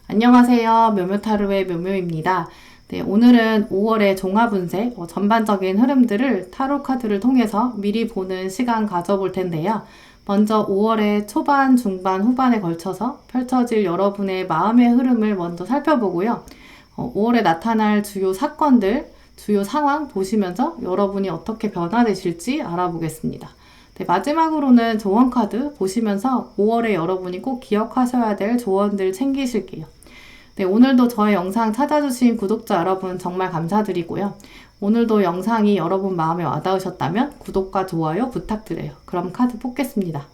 안녕하세요. 묘묘타로의 묘묘입니다. 네, 오늘은 5월의 종합운세, 전반적인 흐름들을 타로 카드를 통해서 미리 보는 시간 가져볼 텐데요. 먼저 5월의 초반, 중반, 후반에 걸쳐서 펼쳐질 여러분의 마음의 흐름을 먼저 살펴보고요. 5월에 나타날 주요 사건들, 주요 상황 보시면서 여러분이 어떻게 변화되실지 알아보겠습니다. 네, 마지막으로는 조언 카드 보시면서 5월에 여러분이 꼭 기억하셔야 될 조언들 챙기실게요. 네, 오늘도 저의 영상 찾아주신 구독자 여러분 정말 감사드리고요. 오늘도 영상이 여러분 마음에 와닿으셨다면 구독과 좋아요 부탁드려요. 그럼 카드 뽑겠습니다.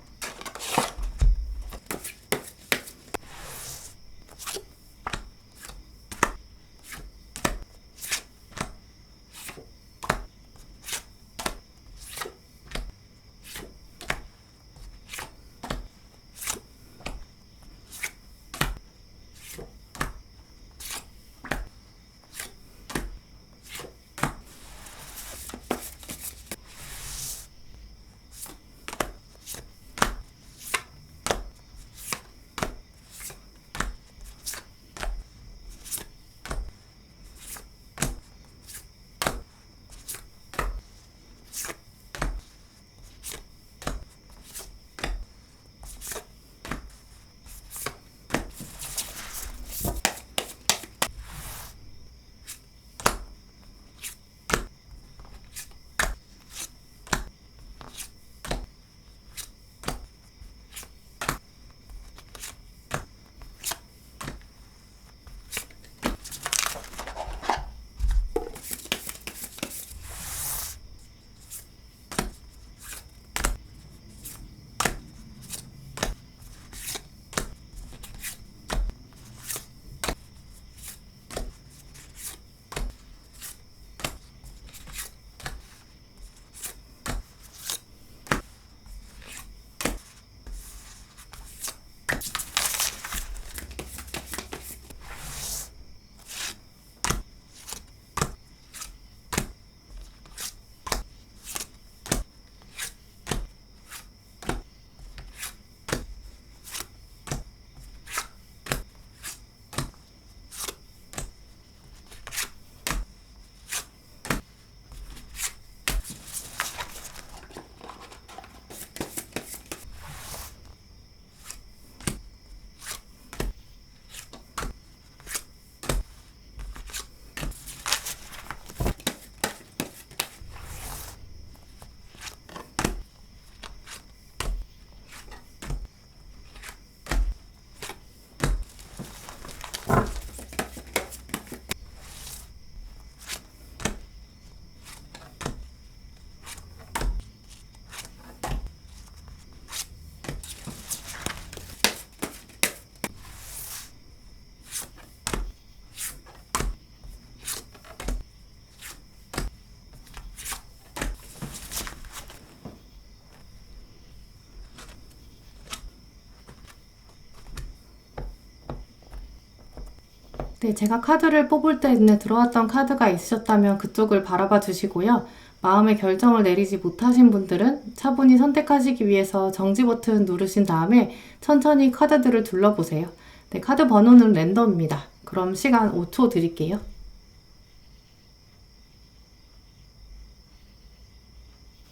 네, 제가 카드를 뽑을 때 눈에 들어왔던 카드가 있으셨다면 그쪽을 바라봐 주시고요. 마음의 결정을 내리지 못하신 분들은 차분히 선택하시기 위해서 정지 버튼 누르신 다음에 천천히 카드들을 둘러보세요. 네, 카드 번호는 랜덤입니다. 그럼 시간 5초 드릴게요.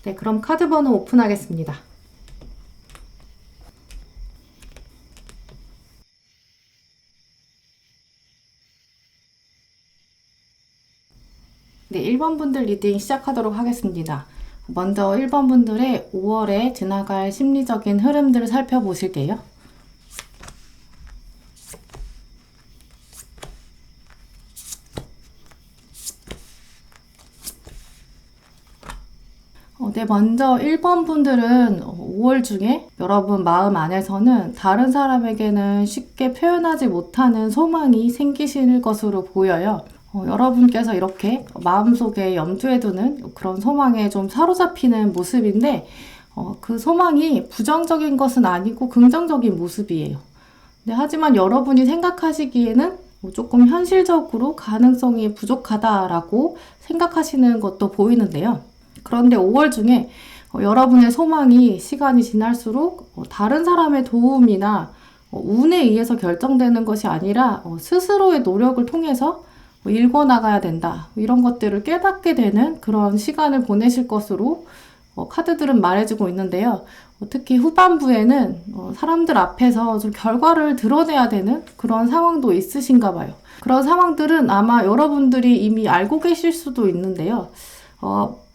네, 그럼 카드 번호 오픈하겠습니다. 네, 1번 분들 리딩 시작하도록 하겠습니다. 먼저 1번 분들의 5월에 지나갈 심리적인 흐름들을 살펴보실게요. 네, 먼저 1번 분들은 5월 중에 여러분 마음 안에서는 다른 사람에게는 쉽게 표현하지 못하는 소망이 생기실 것으로 보여요. 여러분께서 이렇게 마음속에 염두에 두는 그런 소망에 좀 사로잡히는 모습인데, 그 소망이 부정적인 것은 아니고 긍정적인 모습이에요. 네, 하지만 여러분이 생각하시기에는 조금 현실적으로 가능성이 부족하다라고 생각하시는 것도 보이는데요. 그런데 5월 중에 여러분의 소망이 시간이 지날수록 다른 사람의 도움이나 운에 의해서 결정되는 것이 아니라 스스로의 노력을 통해서 읽어나가야 된다. 이런 것들을 깨닫게 되는 그런 시간을 보내실 것으로 카드들은 말해주고 있는데요. 특히 후반부에는 사람들 앞에서 좀 결과를 드러내야 되는 그런 상황도 있으신가 봐요. 그런 상황들은 아마 여러분들이 이미 알고 계실 수도 있는데요.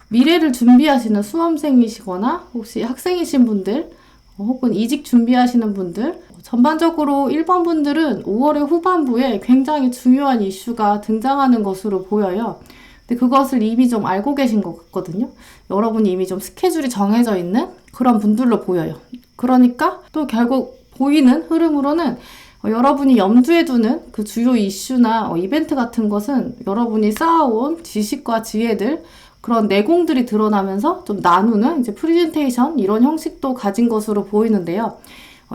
미래를 준비하시는 수험생이시거나 혹시 학생이신 분들 혹은 이직 준비하시는 분들 전반적으로 1번 분들은 5월의 후반부에 굉장히 중요한 이슈가 등장하는 것으로 보여요. 근데 그것을 이미 좀 알고 계신 것 같거든요. 여러분이 이미 좀 스케줄이 정해져 있는 그런 분들로 보여요. 그러니까 또 결국 보이는 흐름으로는 여러분이 염두에 두는 그 주요 이슈나 이벤트 같은 것은 여러분이 쌓아온 지식과 지혜들 그런 내공들이 드러나면서 좀 나누는 이제 프레젠테이션 이런 형식도 가진 것으로 보이는데요.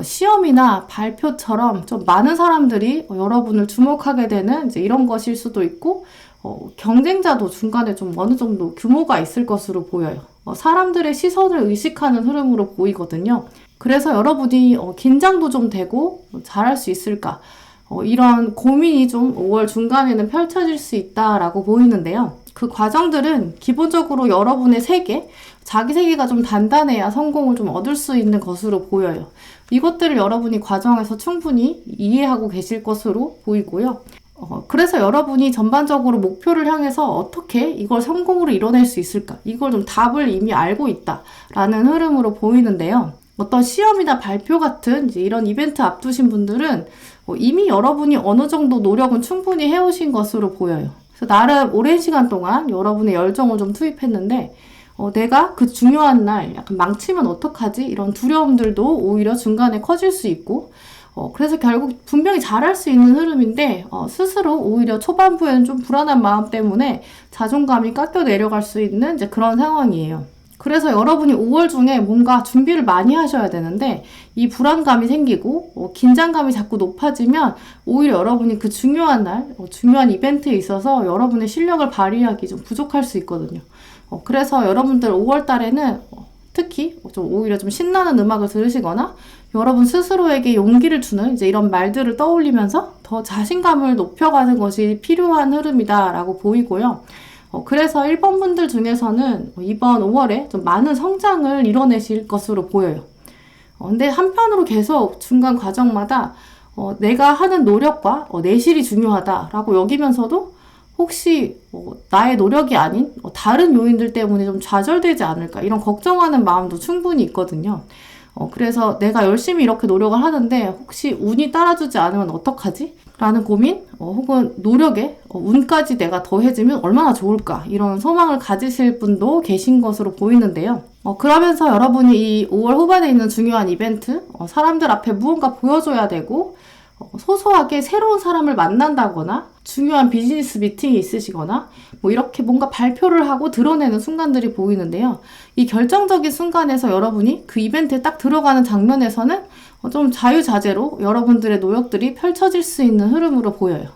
시험이나 발표처럼 좀 많은 사람들이 여러분을 주목하게 되는 이제 이런 것일 수도 있고 경쟁자도 중간에 좀 어느 정도 규모가 있을 것으로 보여요. 사람들의 시선을 의식하는 흐름으로 보이거든요. 그래서 여러분이 긴장도 좀 되고 잘할 수 있을까? 이런 고민이 좀 5월 중간에는 펼쳐질 수 있다라고 보이는데요. 그 과정들은 기본적으로 여러분의 세계, 자기 세계가 좀 단단해야 성공을 좀 얻을 수 있는 것으로 보여요. 이것들을 여러분이 과정에서 충분히 이해하고 계실 것으로 보이고요. 그래서 여러분이 전반적으로 목표를 향해서 어떻게 이걸 성공으로 이뤄낼 수 있을까? 이걸 좀 답을 이미 알고 있다라는 흐름으로 보이는데요. 어떤 시험이나 발표 같은 이제 이런 이벤트 앞두신 분들은 이미 여러분이 어느 정도 노력은 충분히 해오신 것으로 보여요. 그래서 나름 오랜 시간 동안 여러분의 열정을 좀 투입했는데 내가 그 중요한 날 약간 망치면 어떡하지? 이런 두려움들도 오히려 중간에 커질 수 있고 그래서 결국 분명히 잘할 수 있는 흐름인데 스스로 오히려 초반부에는 좀 불안한 마음 때문에 자존감이 깎여 내려갈 수 있는 이제 그런 상황이에요. 그래서 여러분이 5월 중에 뭔가 준비를 많이 하셔야 되는데 이 불안감이 생기고 긴장감이 자꾸 높아지면 오히려 여러분이 그 중요한 날, 중요한 이벤트에 있어서 여러분의 실력을 발휘하기 좀 부족할 수 있거든요. 그래서 여러분들 5월 달에는 특히 오히려 좀 신나는 음악을 들으시거나 여러분 스스로에게 용기를 주는 이제 이런 말들을 떠올리면서 더 자신감을 높여가는 것이 필요한 흐름이다라고 보이고요. 그래서 1번 분들 중에서는 이번 5월에 좀 많은 성장을 이뤄내실 것으로 보여요. 근데 한편으로 계속 중간 과정마다 내가 하는 노력과 내실이 중요하다라고 여기면서도 혹시 나의 노력이 아닌 다른 요인들 때문에 좀 좌절되지 않을까 이런 걱정하는 마음도 충분히 있거든요. 그래서 내가 열심히 이렇게 노력을 하는데 혹시 운이 따라주지 않으면 어떡하지? 라는 고민 혹은 노력에 운까지 내가 더해지면 얼마나 좋을까 이런 소망을 가지실 분도 계신 것으로 보이는데요. 그러면서 여러분이 이 5월 후반에 있는 중요한 이벤트 사람들 앞에 무언가 보여줘야 되고 소소하게 새로운 사람을 만난다거나 중요한 비즈니스 미팅이 있으시거나 뭐 이렇게 뭔가 발표를 하고 드러내는 순간들이 보이는데요. 이 결정적인 순간에서 여러분이 그 이벤트에 딱 들어가는 장면에서는 좀 자유자재로 여러분들의 노력들이 펼쳐질 수 있는 흐름으로 보여요.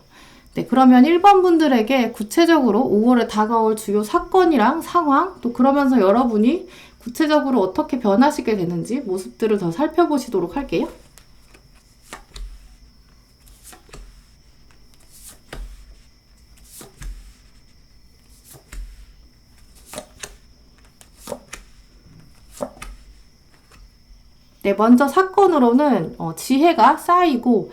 네, 그러면 1번 분들에게 구체적으로 5월에 다가올 주요 사건이랑 상황, 또 그러면서 여러분이 구체적으로 어떻게 변하시게 되는지 모습들을 더 살펴보시도록 할게요. 네, 먼저 사건으로는 지혜가 쌓이고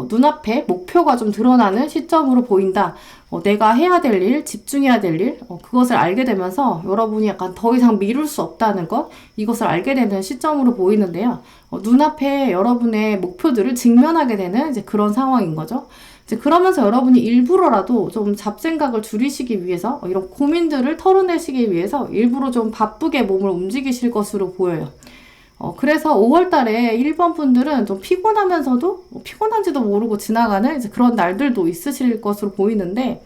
눈앞에 목표가 좀 드러나는 시점으로 보인다. 내가 해야 될 일, 집중해야 될 일, 그것을 알게 되면서 여러분이 약간 더 이상 미룰 수 없다는 것, 이것을 알게 되는 시점으로 보이는데요. 눈앞에 여러분의 목표들을 직면하게 되는 이제 그런 상황인 거죠. 이제 그러면서 여러분이 일부러라도 좀 잡생각을 줄이시기 위해서 이런 고민들을 털어내시기 위해서 일부러 좀 바쁘게 몸을 움직이실 것으로 보여요. 그래서 5월 달에 1번 분들은 좀 피곤하면서도 피곤한지도 모르고 지나가는 이제 그런 날들도 있으실 것으로 보이는데,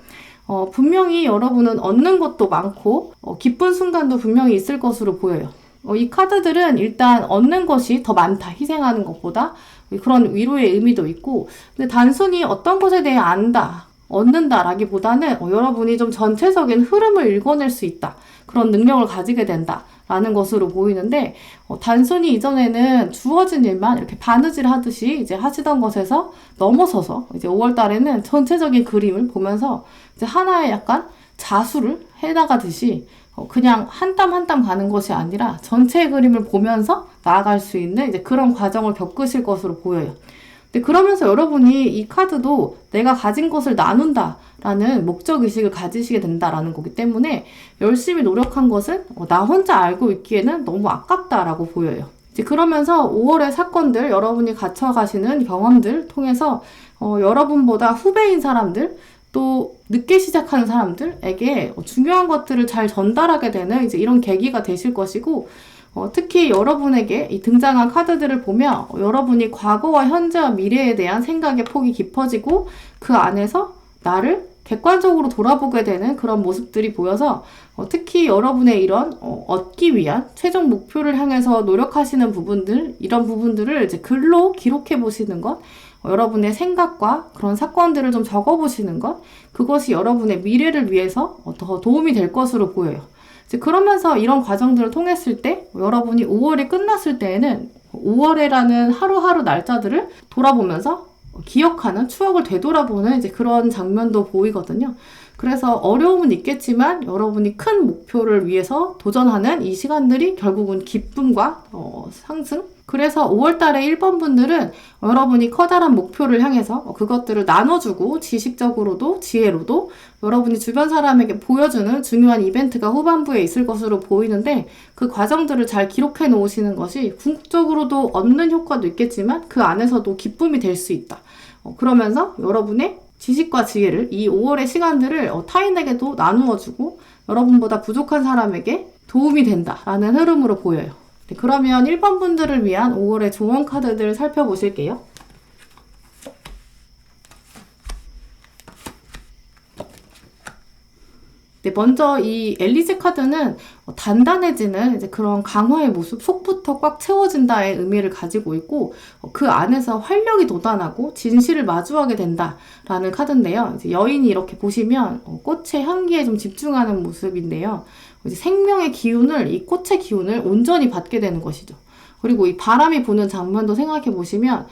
분명히 여러분은 얻는 것도 많고, 기쁜 순간도 분명히 있을 것으로 보여요. 이 카드들은 일단 얻는 것이 더 많다, 희생하는 것보다. 그런 위로의 의미도 있고, 근데 단순히 어떤 것에 대해 안다, 얻는다라기보다는 여러분이 좀 전체적인 흐름을 읽어낼 수 있다. 그런 능력을 가지게 된다. 라는 것으로 보이는데, 단순히 이전에는 주어진 일만 이렇게 바느질 하듯이 이제 하시던 것에서 넘어서서 이제 5월 달에는 전체적인 그림을 보면서 이제 하나의 약간 자수를 해나가듯이 그냥 한 땀 한 땀 가는 것이 아니라 전체 그림을 보면서 나아갈 수 있는 이제 그런 과정을 겪으실 것으로 보여요. 근데 그러면서 여러분이 이 카드도 내가 가진 것을 나눈다라는 목적의식을 가지시게 된다라는 거기 때문에 열심히 노력한 것은 나 혼자 알고 있기에는 너무 아깝다라고 보여요. 이제 그러면서 5월의 사건들, 여러분이 갖춰가시는 경험들 통해서 여러분보다 후배인 사람들, 또 늦게 시작하는 사람들에게 중요한 것들을 잘 전달하게 되는 이제 이런 계기가 되실 것이고, 특히 여러분에게 이 등장한 카드들을 보면 여러분이 과거와 현재와 미래에 대한 생각의 폭이 깊어지고 그 안에서 나를 객관적으로 돌아보게 되는 그런 모습들이 보여서 특히 여러분의 이런 얻기 위한 최종 목표를 향해서 노력하시는 부분들, 이런 부분들을 이제 글로 기록해 보시는 것, 여러분의 생각과 그런 사건들을 좀 적어보시는 것, 그것이 여러분의 미래를 위해서 더 도움이 될 것으로 보여요. 이제 그러면서 이런 과정들을 통했을 때 여러분이 5월이 끝났을 때에는 5월이라는 하루하루 날짜들을 돌아보면서 기억하는, 추억을 되돌아보는 이제 그런 장면도 보이거든요. 그래서 어려움은 있겠지만 여러분이 큰 목표를 위해서 도전하는 이 시간들이 결국은 기쁨과 상승? 그래서 5월달에 1번 분들은 여러분이 커다란 목표를 향해서 그것들을 나눠주고 지식적으로도 지혜로도 여러분이 주변 사람에게 보여주는 중요한 이벤트가 후반부에 있을 것으로 보이는데, 그 과정들을 잘 기록해 놓으시는 것이 궁극적으로도 얻는 효과도 있겠지만 그 안에서도 기쁨이 될 수 있다. 그러면서 여러분의 지식과 지혜를, 이 5월의 시간들을 타인에게도 나누어주고 여러분보다 부족한 사람에게 도움이 된다라는 흐름으로 보여요. 네, 그러면 1번 분들을 위한 5월의 조언 카드들 살펴보실게요. 네, 먼저 이 엘리제 카드는 단단해지는 이제 그런 강화의 모습, 속부터 꽉 채워진다의 의미를 가지고 있고, 그 안에서 활력이 돋아나고 진실을 마주하게 된다라는 카드인데요. 이제 여인이 이렇게 보시면 꽃의 향기에 좀 집중하는 모습인데요. 이제 생명의 기운을, 이 꽃의 기운을 온전히 받게 되는 것이죠. 그리고 이 바람이 부는 장면도 생각해 보시면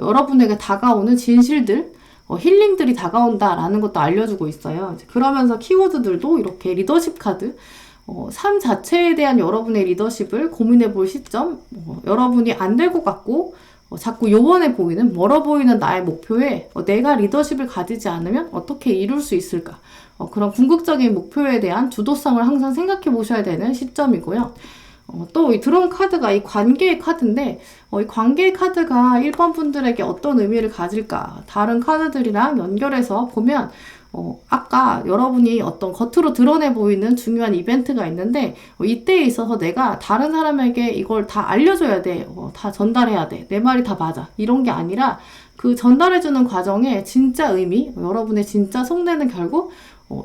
여러분에게 다가오는 진실들, 힐링들이 다가온다라는 것도 알려주고 있어요. 그러면서 키워드들도 이렇게 리더십 카드, 삶 자체에 대한 여러분의 리더십을 고민해 볼 시점, 여러분이 안 될 것 같고 자꾸 요원해 보이는, 멀어 보이는 나의 목표에 내가 리더십을 가지지 않으면 어떻게 이룰 수 있을까? 그런 궁극적인 목표에 대한 주도성을 항상 생각해 보셔야 되는 시점이고요. 또 이 들어온 카드가 이 관계의 카드인데, 이 관계의 카드가 1번 분들에게 어떤 의미를 가질까? 다른 카드들이랑 연결해서 보면 아까 여러분이 어떤 겉으로 드러내 보이는 중요한 이벤트가 있는데, 이때에 있어서 내가 다른 사람에게 이걸 다 알려줘야 돼, 다 전달해야 돼, 내 말이 다 맞아, 이런 게 아니라 그 전달해주는 과정에 진짜 의미, 여러분의 진짜 속내는 결국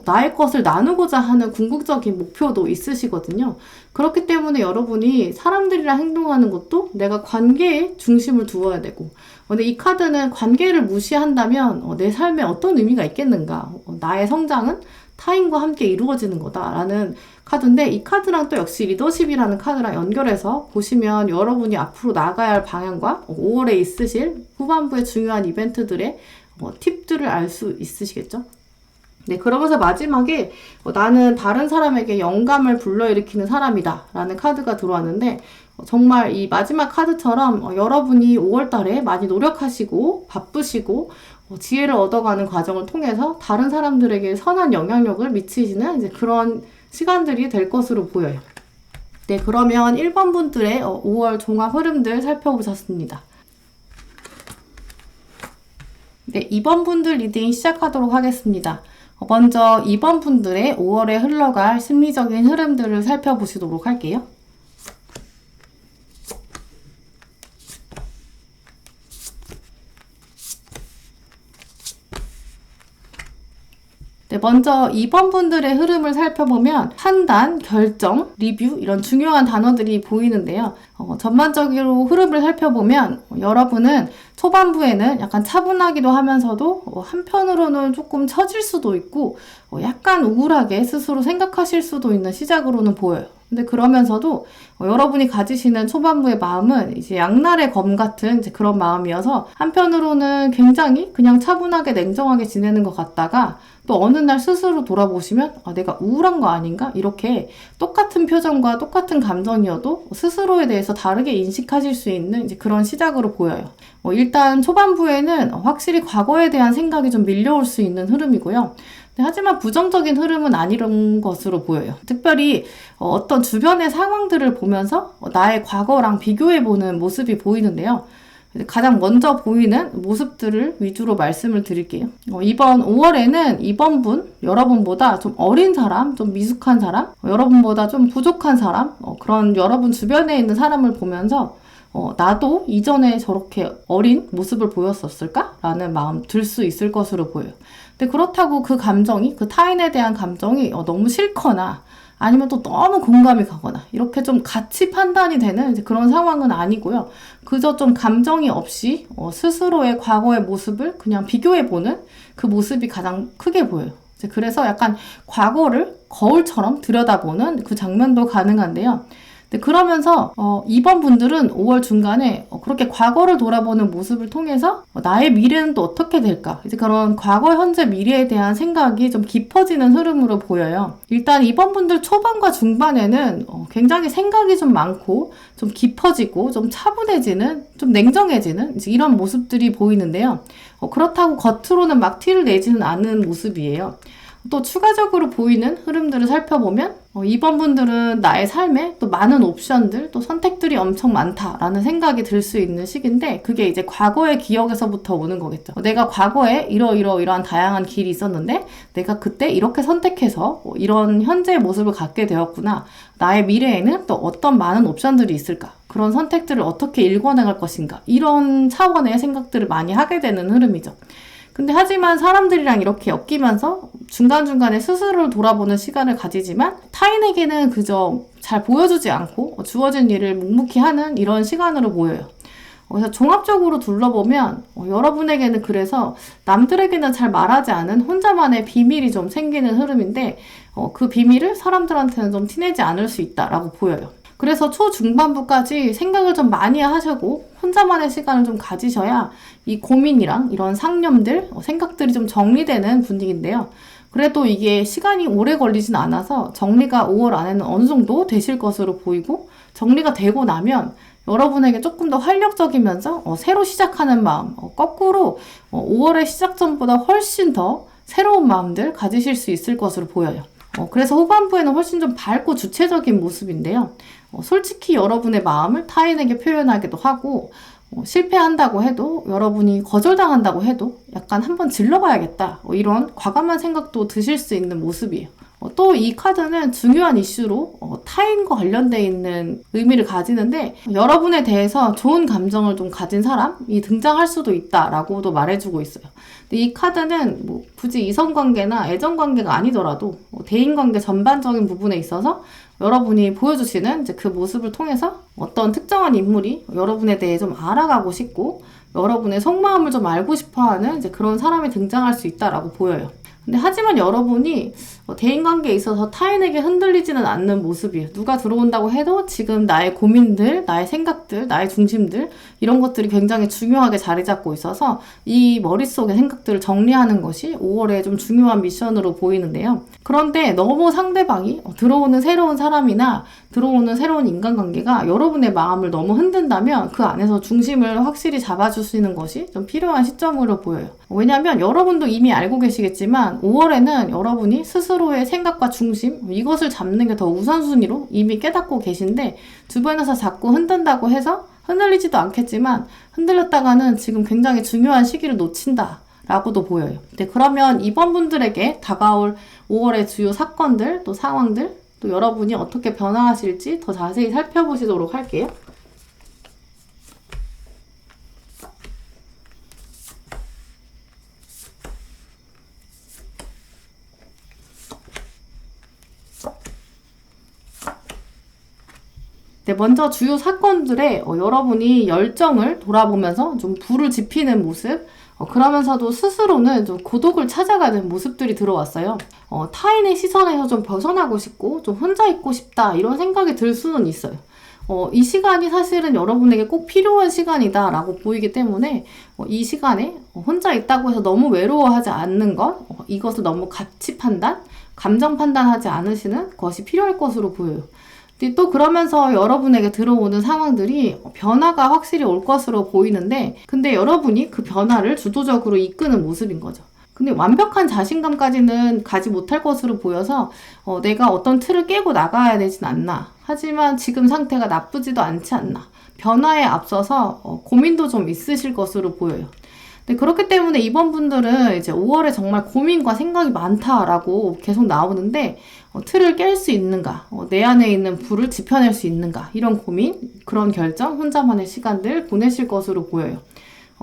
나의 것을 나누고자 하는 궁극적인 목표도 있으시거든요. 그렇기 때문에 여러분이 사람들이랑 행동하는 것도 내가 관계에 중심을 두어야 되고, 근데 이 카드는 관계를 무시한다면 내 삶에 어떤 의미가 있겠는가? 나의 성장은 타인과 함께 이루어지는 거다라는 카드인데, 이 카드랑 또 역시 리더십이라는 카드랑 연결해서 보시면 여러분이 앞으로 나가야 할 방향과 5월에 있으실 후반부의 중요한 이벤트들의 팁들을 알 수 있으시겠죠? 네, 그러면서 마지막에 나는 다른 사람에게 영감을 불러일으키는 사람이다 라는 카드가 들어왔는데, 정말 이 마지막 카드처럼 여러분이 5월달에 많이 노력하시고 바쁘시고 지혜를 얻어가는 과정을 통해서 다른 사람들에게 선한 영향력을 미치시는 이제 그런 시간들이 될 것으로 보여요. 네, 그러면 1번 분들의 5월 종합 흐름들 살펴보셨습니다. 네, 2번 분들 리딩 시작하도록 하겠습니다. 먼저 2번 분들의 5월에 흘러갈 심리적인 흐름들을 살펴보시도록 할게요. 네, 먼저 2번 분들의 흐름을 살펴보면 판단, 결정, 리뷰 이런 중요한 단어들이 보이는데요. 전반적으로 흐름을 살펴보면 여러분은 초반부에는 약간 차분하기도 하면서도 한편으로는 조금 처질 수도 있고 약간 우울하게 스스로 생각하실 수도 있는 시작으로는 보여요. 근데 그러면서도 여러분이 가지시는 초반부의 마음은 이제 양날의 검 같은 이제 그런 마음이어서 한편으로는 굉장히 그냥 차분하게 냉정하게 지내는 것 같다가 또 어느 날 스스로 돌아보시면 내가 우울한 거 아닌가? 이렇게 똑같은 표정과 똑같은 감정이어도 스스로에 대해서 다르게 인식하실 수 있는 이제 그런 시작으로 보여요. 일단 초반부에는 확실히 과거에 대한 생각이 좀 밀려올 수 있는 흐름이고요. 하지만 부정적인 흐름은 아니런 것으로 보여요. 특별히 어떤 주변의 상황들을 보면서 나의 과거랑 비교해보는 모습이 보이는데요. 가장 먼저 보이는 모습들을 위주로 말씀을 드릴게요. 이번 5월에는 이번 분, 여러분보다 좀 어린 사람, 좀 미숙한 사람, 여러분보다 좀 부족한 사람, 그런 여러분 주변에 있는 사람을 보면서 나도 이전에 저렇게 어린 모습을 보였었을까? 라는 마음 들 수 있을 것으로 보여요. 근데 그렇다고 그 감정이, 그 타인에 대한 감정이 너무 싫거나 아니면 또 너무 공감이 가거나 이렇게 좀 같이 판단이 되는 이제 그런 상황은 아니고요. 그저 좀 감정이 없이 스스로의 과거의 모습을 그냥 비교해보는 그 모습이 가장 크게 보여요. 그래서 약간 과거를 거울처럼 들여다보는 그 장면도 가능한데요. 그러면서 이번 분들은 5월 중간에 그렇게 과거를 돌아보는 모습을 통해서 나의 미래는 또 어떻게 될까? 이제 그런 과거, 현재, 미래에 대한 생각이 좀 깊어지는 흐름으로 보여요. 일단 이번 분들 초반과 중반에는 굉장히 생각이 좀 많고 좀 깊어지고 좀 차분해지는, 좀 냉정해지는 이제 이런 모습들이 보이는데요. 그렇다고 겉으로는 막 티를 내지는 않은 모습이에요. 또 추가적으로 보이는 흐름들을 살펴보면 이번 분들은 나의 삶에 또 많은 옵션들, 또 선택들이 엄청 많다라는 생각이 들 수 있는 시기인데 그게 이제 과거의 기억에서부터 오는 거겠죠. 내가 과거에 이러한 다양한 길이 있었는데 내가 그때 이렇게 선택해서 이런 현재의 모습을 갖게 되었구나. 나의 미래에는 또 어떤 많은 옵션들이 있을까? 그런 선택들을 어떻게 일궈나갈 것인가? 이런 차원의 생각들을 많이 하게 되는 흐름이죠. 근데 하지만 사람들이랑 이렇게 엮이면서 중간중간에 스스로를 돌아보는 시간을 가지지만 타인에게는 그저 잘 보여주지 않고 주어진 일을 묵묵히 하는 이런 시간으로 보여요. 그래서 종합적으로 둘러보면 여러분에게는 그래서 남들에게는 잘 말하지 않은 혼자만의 비밀이 좀 생기는 흐름인데 그 비밀을 사람들한테는 좀 티내지 않을 수 있다라고 보여요. 그래서 초중반부까지 생각을 좀 많이 하시고 혼자만의 시간을 좀 가지셔야 이 고민이랑 이런 상념들, 생각들이 좀 정리되는 분위기인데요. 그래도 이게 시간이 오래 걸리진 않아서 정리가 5월 안에는 어느 정도 되실 것으로 보이고 정리가 되고 나면 여러분에게 조금 더 활력적이면서 새로 시작하는 마음, 거꾸로 5월의 시작 전보다 훨씬 더 새로운 마음들 가지실 수 있을 것으로 보여요. 그래서 후반부에는 훨씬 좀 밝고 주체적인 모습인데요. 솔직히 여러분의 마음을 타인에게 표현하기도 하고 실패한다고 해도 여러분이 거절당한다고 해도 약간 한번 질러봐야겠다 이런 과감한 생각도 드실 수 있는 모습이에요. 또 이 카드는 중요한 이슈로 타인과 관련되어 있는 의미를 가지는데 여러분에 대해서 좋은 감정을 좀 가진 사람이 등장할 수도 있다라고도 말해주고 있어요. 근데 이 카드는 뭐 굳이 이성관계나 애정관계가 아니더라도 대인관계 전반적인 부분에 있어서 여러분이 보여주시는 이제 그 모습을 통해서 어떤 특정한 인물이 여러분에 대해 좀 알아가고 싶고 여러분의 속마음을 좀 알고 싶어하는 이제 그런 사람이 등장할 수 있다라고 보여요. 근데 하지만 여러분이 대인관계에 있어서 타인에게 흔들리지는 않는 모습이에요. 누가 들어온다고 해도 지금 나의 고민들, 나의 생각들, 나의 중심들 이런 것들이 굉장히 중요하게 자리 잡고 있어서 이 머릿속의 생각들을 정리하는 것이 5월에 좀 중요한 미션으로 보이는데요. 그런데 너무 상대방이 들어오는 새로운 사람이나 들어오는 새로운 인간관계가 여러분의 마음을 너무 흔든다면 그 안에서 중심을 확실히 잡아주시는 것이 좀 필요한 시점으로 보여요. 왜냐하면 여러분도 이미 알고 계시겠지만 5월에는 여러분이 스스로의 생각과 중심 이것을 잡는 게 더 우선순위로 이미 깨닫고 계신데 주변에서 자꾸 흔든다고 해서 흔들리지도 않겠지만 흔들렸다가는 지금 굉장히 중요한 시기를 놓친다 라고도 보여요. 네, 그러면 이번 분들에게 다가올 5월의 주요 사건들 또 상황들 또 여러분이 어떻게 변화하실지 더 자세히 살펴보시도록 할게요. 네, 먼저 주요 사건들에 여러분이 열정을 돌아보면서 좀 불을 지피는 모습, 그러면서도 스스로는 좀 고독을 찾아가는 모습들이 들어왔어요. 타인의 시선에서 좀 벗어나고 싶고 좀 혼자 있고 싶다 이런 생각이 들 수는 있어요. 이 시간이 사실은 여러분에게 꼭 필요한 시간이다 라고 보이기 때문에 이 시간에 혼자 있다고 해서 너무 외로워하지 않는 것, 이것을 너무 가치 판단, 감정 판단하지 않으시는 것이 필요할 것으로 보여요. 근데 또 그러면서 여러분에게 들어오는 상황들이 변화가 확실히 올 것으로 보이는데, 근데 여러분이 그 변화를 주도적으로 이끄는 모습인 거죠. 근데 완벽한 자신감까지는 가지 못할 것으로 보여서 내가 어떤 틀을 깨고 나가야 되진 않나. 하지만 지금 상태가 나쁘지도 않지 않나. 변화에 앞서서 고민도 좀 있으실 것으로 보여요. 네, 그렇기 때문에 이번 분들은 이제 5월에 정말 고민과 생각이 많다라고 계속 나오는데, 틀을 깰 수 있는가, 내 안에 있는 불을 지펴낼 수 있는가, 이런 고민, 그런 결정, 혼자만의 시간들 보내실 것으로 보여요.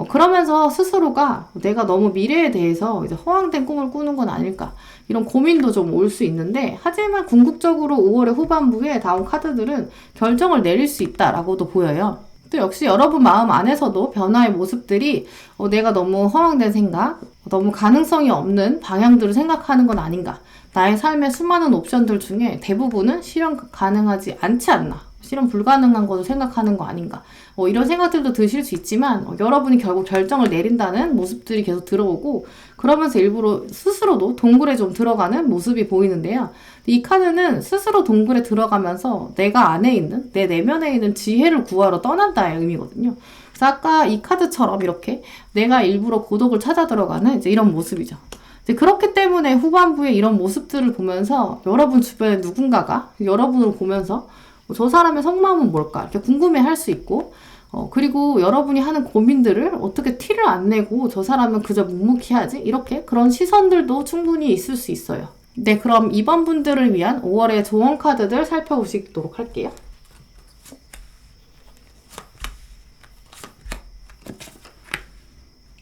그러면서 스스로가 내가 너무 미래에 대해서 이제 허황된 꿈을 꾸는 건 아닐까, 이런 고민도 좀 올 수 있는데, 하지만 궁극적으로 5월의 후반부에 나온 카드들은 결정을 내릴 수 있다라고도 보여요. 또 역시 여러분 마음 안에서도 변화의 모습들이 내가 너무 허황된 생각, 너무 가능성이 없는 방향들을 생각하는 건 아닌가. 나의 삶의 수많은 옵션들 중에 대부분은 실현 가능하지 않지 않나. 실현 불가능한 것을 생각하는 거 아닌가. 이런 생각들도 드실 수 있지만 여러분이 결국 결정을 내린다는 모습들이 계속 들어오고, 그러면서 일부러 스스로도 동굴에 좀 들어가는 모습이 보이는데요. 이 카드는 스스로 동굴에 들어가면서 내가 안에 있는, 내 내면에 있는 지혜를 구하러 떠난다의 의미거든요. 그래서 아까 이 카드처럼 이렇게 내가 일부러 고독을 찾아 들어가는 이제 이런 모습이죠. 이제 그렇기 때문에 후반부에 이런 모습들을 보면서 여러분 주변에 누군가가 여러분을 보면서 저 사람의 속마음은 뭘까 이렇게 궁금해할 수 있고, 그리고 여러분이 하는 고민들을 어떻게 티를 안 내고 저 사람은 그저 묵묵히 하지? 이렇게 그런 시선들도 충분히 있을 수 있어요. 네, 그럼 이번 분들을 위한 5월의 조언 카드들 살펴보시도록 할게요.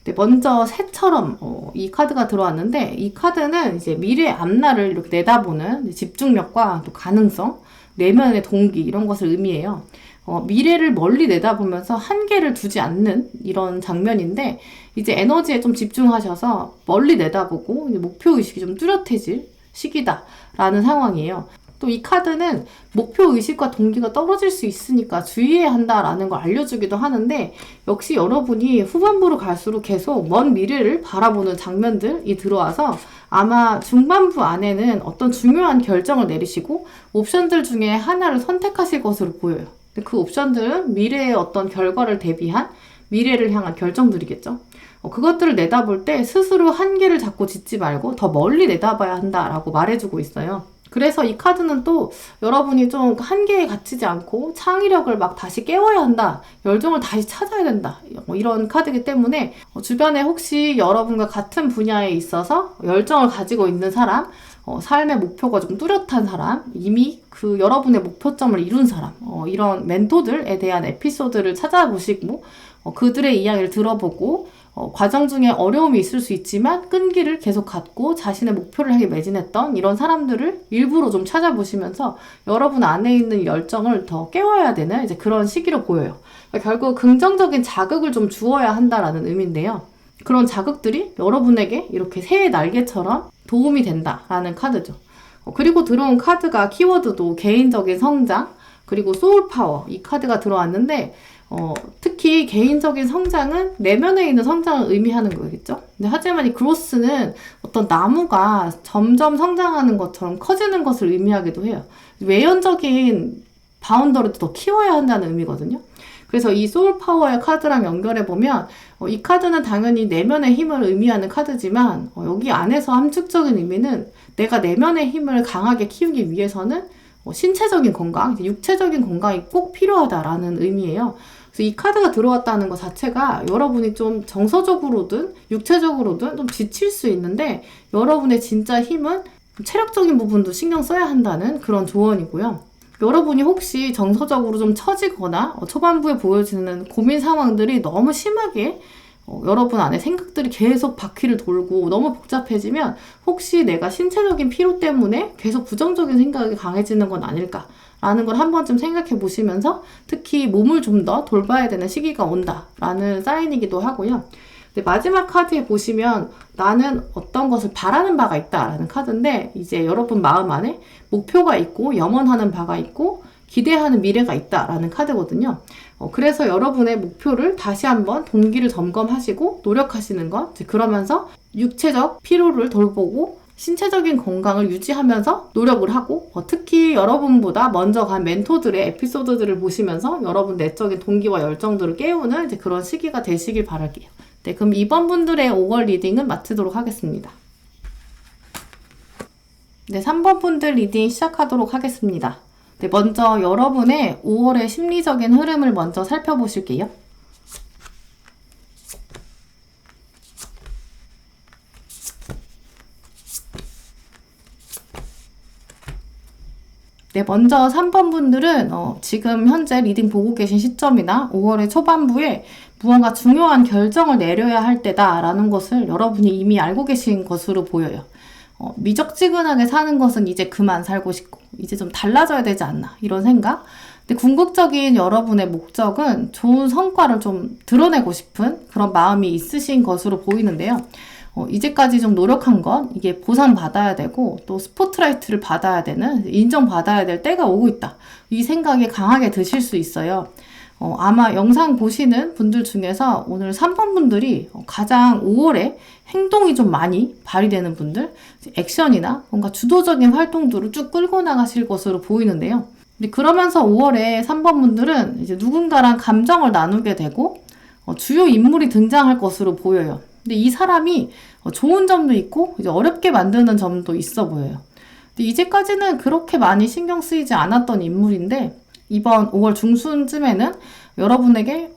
네, 먼저 새처럼 이 카드가 들어왔는데, 이 카드는 이제 미래의 앞날을 이렇게 내다보는 집중력과 또 가능성, 내면의 동기 이런 것을 의미해요. 미래를 멀리 내다보면서 한계를 두지 않는 이런 장면인데, 이제 에너지에 좀 집중하셔서 멀리 내다보고 이제 목표의식이 좀 뚜렷해질 시기다라는 상황이에요. 또 이 카드는 목표의식과 동기가 떨어질 수 있으니까 주의해야 한다라는 걸 알려주기도 하는데, 역시 여러분이 후반부로 갈수록 계속 먼 미래를 바라보는 장면들이 들어와서 아마 중반부 안에는 어떤 중요한 결정을 내리시고 옵션들 중에 하나를 선택하실 것으로 보여요. 그 옵션들은 미래의 어떤 결과를 대비한 미래를 향한 결정들이겠죠. 그것들을 내다볼 때 스스로 한계를 자꾸 짓지 말고 더 멀리 내다봐야 한다라고 말해주고 있어요. 그래서 이 카드는 또 여러분이 좀 한계에 갇히지 않고 창의력을 막 다시 깨워야 한다, 열정을 다시 찾아야 된다, 이런 카드이기 때문에 주변에 혹시 여러분과 같은 분야에 있어서 열정을 가지고 있는 사람, 삶의 목표가 좀 뚜렷한 사람, 이미 그 여러분의 목표점을 이룬 사람, 이런 멘토들에 대한 에피소드를 찾아보시고 그들의 이야기를 들어보고, 과정 중에 어려움이 있을 수 있지만 끈기를 계속 갖고 자신의 목표를 향해 매진했던 이런 사람들을 일부러 좀 찾아보시면서 여러분 안에 있는 열정을 더 깨워야 되는 이제 그런 시기로 보여요. 그러니까 결국 긍정적인 자극을 좀 주어야 한다라는 의미인데요. 그런 자극들이 여러분에게 이렇게 새의 날개처럼 도움이 된다라는 카드죠. 그리고 들어온 카드가 키워드도 개인적인 성장, 그리고 소울 파워, 이 카드가 들어왔는데, 특히 개인적인 성장은 내면에 있는 성장을 의미하는 거겠죠. 근데 하지만 이 그로스는 어떤 나무가 점점 성장하는 것처럼 커지는 것을 의미하기도 해요. 외연적인 바운더리도 더 키워야 한다는 의미거든요. 그래서 이 소울 파워의 카드랑 연결해보면, 이 카드는 당연히 내면의 힘을 의미하는 카드지만, 여기 안에서 함축적인 의미는 내가 내면의 힘을 강하게 키우기 위해서는 신체적인 건강, 육체적인 건강이 꼭 필요하다라는 의미예요. 그래서 이 카드가 들어왔다는 것 자체가 여러분이 좀 정서적으로든 육체적으로든 좀 지칠 수 있는데, 여러분의 진짜 힘은 체력적인 부분도 신경 써야 한다는 그런 조언이고요. 여러분이 혹시 정서적으로 좀 처지거나 초반부에 보여지는 고민 상황들이 너무 심하게 여러분 안에 생각들이 계속 바퀴를 돌고 너무 복잡해지면 혹시 내가 신체적인 피로 때문에 계속 부정적인 생각이 강해지는 건 아닐까라는 걸 한 번쯤 생각해 보시면서 특히 몸을 좀 더 돌봐야 되는 시기가 온다라는 사인이기도 하고요. 근데 마지막 카드에 보시면 나는 어떤 것을 바라는 바가 있다라는 카드인데 이제 여러분 마음 안에 목표가 있고 염원하는 바가 있고 기대하는 미래가 있다라는 카드거든요. 그래서 여러분의 목표를 다시 한번 동기를 점검하시고 노력하시는 것, 그러면서 육체적 피로를 돌보고 신체적인 건강을 유지하면서 노력을 하고 특히 여러분보다 먼저 간 멘토들의 에피소드들을 보시면서 여러분 내적인 동기와 열정들을 깨우는 이제 그런 시기가 되시길 바랄게요. 네, 그럼 이번 분들의 5월 리딩은 마치도록 하겠습니다. 네, 3번 분들 리딩 시작하도록 하겠습니다. 네, 먼저 여러분의 5월의 심리적인 흐름을 먼저 살펴보실게요. 네, 먼저 3번 분들은 지금 현재 리딩 보고 계신 시점이나 5월의 초반부에 무언가 중요한 결정을 내려야 할 때다라는 것을 여러분이 이미 알고 계신 것으로 보여요. 미적지근하게 사는 것은 이제 그만 살고 싶고 이제 좀 달라져야 되지 않나 이런 생각. 근데 궁극적인 여러분의 목적은 좋은 성과를 좀 드러내고 싶은 그런 마음이 있으신 것으로 보이는데요. 이제까지 좀 노력한 건 이게 보상받아야 되고 또 스포트라이트를 받아야 되는 인정받아야 될 때가 오고 있다. 이 생각이 강하게 드실 수 있어요. 아마 영상 보시는 분들 중에서 오늘 3번 분들이 가장 5월에 행동이 좀 많이 발휘되는 분들, 액션이나 뭔가 주도적인 활동들을 쭉 끌고 나가실 것으로 보이는데요. 근데 그러면서 5월에 3번 분들은 이제 누군가랑 감정을 나누게 되고 주요 인물이 등장할 것으로 보여요. 근데 이 사람이 좋은 점도 있고 이제 어렵게 만드는 점도 있어 보여요. 근데 이제까지는 그렇게 많이 신경 쓰이지 않았던 인물인데 이번 5월 중순쯤에는 여러분에게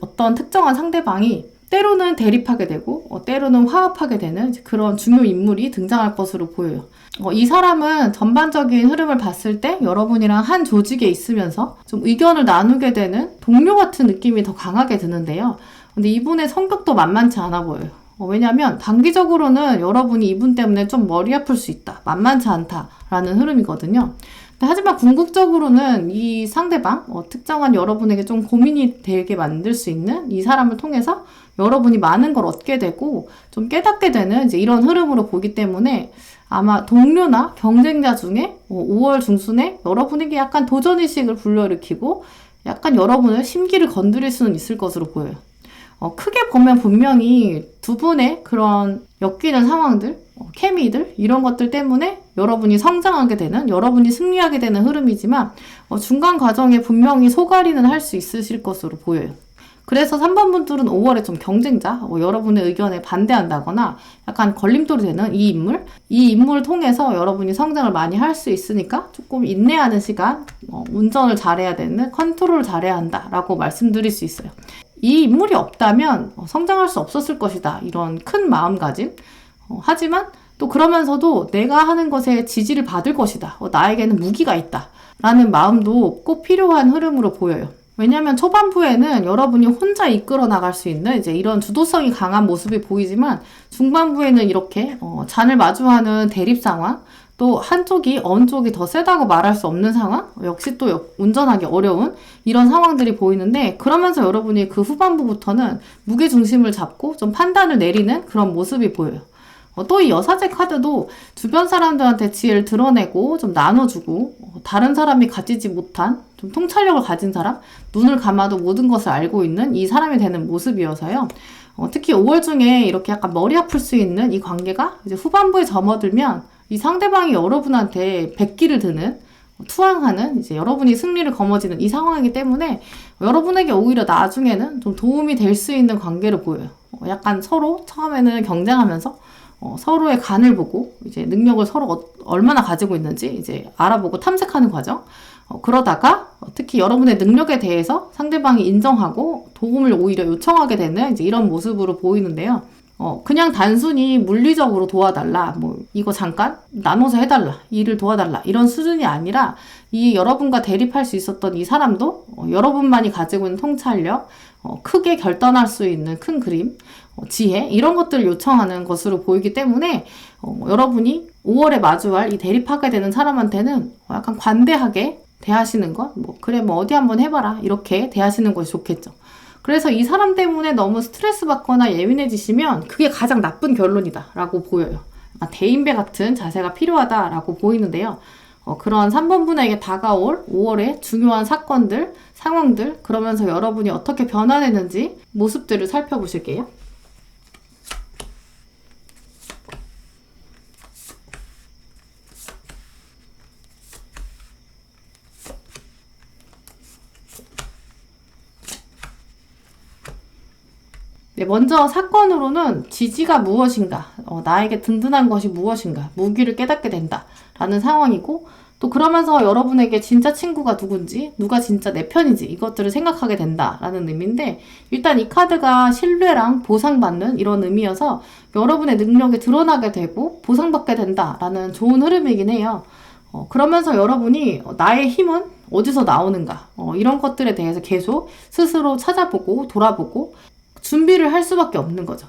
어떤 특정한 상대방이 때로는 대립하게 되고 때로는 화합하게 되는 그런 중요 인물이 등장할 것으로 보여요. 이 사람은 전반적인 흐름을 봤을 때 여러분이랑 한 조직에 있으면서 좀 의견을 나누게 되는 동료 같은 느낌이 더 강하게 드는데요. 근데 이분의 성격도 만만치 않아 보여요. 왜냐면 단기적으로는 여러분이 이분 때문에 좀 머리 아플 수 있다. 만만치 않다라는 흐름이거든요. 하지만 궁극적으로는 이 상대방, 특정한 여러분에게 좀 고민이 되게 만들 수 있는 이 사람을 통해서 여러분이 많은 걸 얻게 되고 좀 깨닫게 되는 이제 이런 흐름으로 보기 때문에 아마 동료나 경쟁자 중에 5월 중순에 여러분에게 약간 도전의식을 불러일으키고 약간 여러분의 심기를 건드릴 수는 있을 것으로 보여요. 크게 보면 분명히 두 분의 그런 엮이는 상황들, 케미들 이런 것들 때문에 여러분이 성장하게 되는, 여러분이 승리하게 되는 흐름이지만 중간 과정에 분명히 소갈이는 할 수 있으실 것으로 보여요. 그래서 3번 분들은 5월에 좀 경쟁자, 여러분의 의견에 반대한다거나 약간 걸림돌이 되는 이 인물을 통해서 여러분이 성장을 많이 할 수 있으니까 조금 인내하는 시간, 운전을 잘해야 되는, 컨트롤을 잘해야 한다라고 말씀드릴 수 있어요. 이 인물이 없다면 성장할 수 없었을 것이다. 이런 큰 마음가짐. 하지만 또 그러면서도 내가 하는 것에 지지를 받을 것이다. 나에게는 무기가 있다. 라는 마음도 꼭 필요한 흐름으로 보여요. 왜냐하면 초반부에는 여러분이 혼자 이끌어 나갈 수 있는 이제 이런 주도성이 강한 모습이 보이지만 중반부에는 이렇게 잔을 마주하는 대립 상황, 또 한쪽이 어느 쪽이 더 세다고 말할 수 없는 상황, 역시 또 운전하기 어려운 이런 상황들이 보이는데 그러면서 여러분이 그 후반부부터는 무게중심을 잡고 좀 판단을 내리는 그런 모습이 보여요. 또 이 여사제 카드도 주변 사람들한테 지혜를 드러내고 좀 나눠주고 다른 사람이 가지지 못한 좀 통찰력을 가진 사람, 눈을 감아도 모든 것을 알고 있는 이 사람이 되는 모습이어서요. 특히 5월 중에 이렇게 약간 머리 아플 수 있는 이 관계가 이제 후반부에 접어들면 이 상대방이 여러분한테 백기를 드는, 투항하는, 이제 여러분이 승리를 거머쥐는 이 상황이기 때문에 여러분에게 오히려 나중에는 좀 도움이 될 수 있는 관계로 보여요. 약간 서로 처음에는 경쟁하면서 서로의 간을 보고 이제 능력을 서로 얼마나 가지고 있는지 이제 알아보고 탐색하는 과정. 그러다가 특히 여러분의 능력에 대해서 상대방이 인정하고 도움을 오히려 요청하게 되는 이제 이런 모습으로 보이는데요. 그냥 단순히 물리적으로 도와달라, 이거 잠깐 나눠서 해달라, 일을 도와달라, 이런 수준이 아니라 이 여러분과 대립할 수 있었던 이 사람도 여러분만이 가지고 있는 통찰력, 크게 결단할 수 있는 큰 그림, 지혜, 이런 것들을 요청하는 것으로 보이기 때문에 여러분이 5월에 마주할 이 대립하게 되는 사람한테는 약간 관대하게 대하시는 것, 그래 어디 한번 해봐라, 이렇게 대하시는 것이 좋겠죠. 그래서 이 사람 때문에 너무 스트레스 받거나 예민해지시면 그게 가장 나쁜 결론이다 라고 보여요. 대인배 같은 자세가 필요하다라고 보이는데요. 그런 3번 분에게 다가올 5월의 중요한 사건들, 상황들, 그러면서 여러분이 어떻게 변화되는지 모습들을 살펴보실게요. 네, 먼저 사건으로는 지지가 무엇인가, 나에게 든든한 것이 무엇인가, 무기를 깨닫게 된다 라는 상황이고, 또 그러면서 여러분에게 진짜 친구가 누군지, 누가 진짜 내 편인지 이것들을 생각하게 된다라는 의미인데, 일단 이 카드가 신뢰랑 보상받는 이런 의미여서 여러분의 능력이 드러나게 되고 보상받게 된다라는 좋은 흐름이긴 해요. 그러면서 여러분이 나의 힘은 어디서 나오는가, 이런 것들에 대해서 계속 스스로 찾아보고 돌아보고 준비를 할 수밖에 없는 거죠.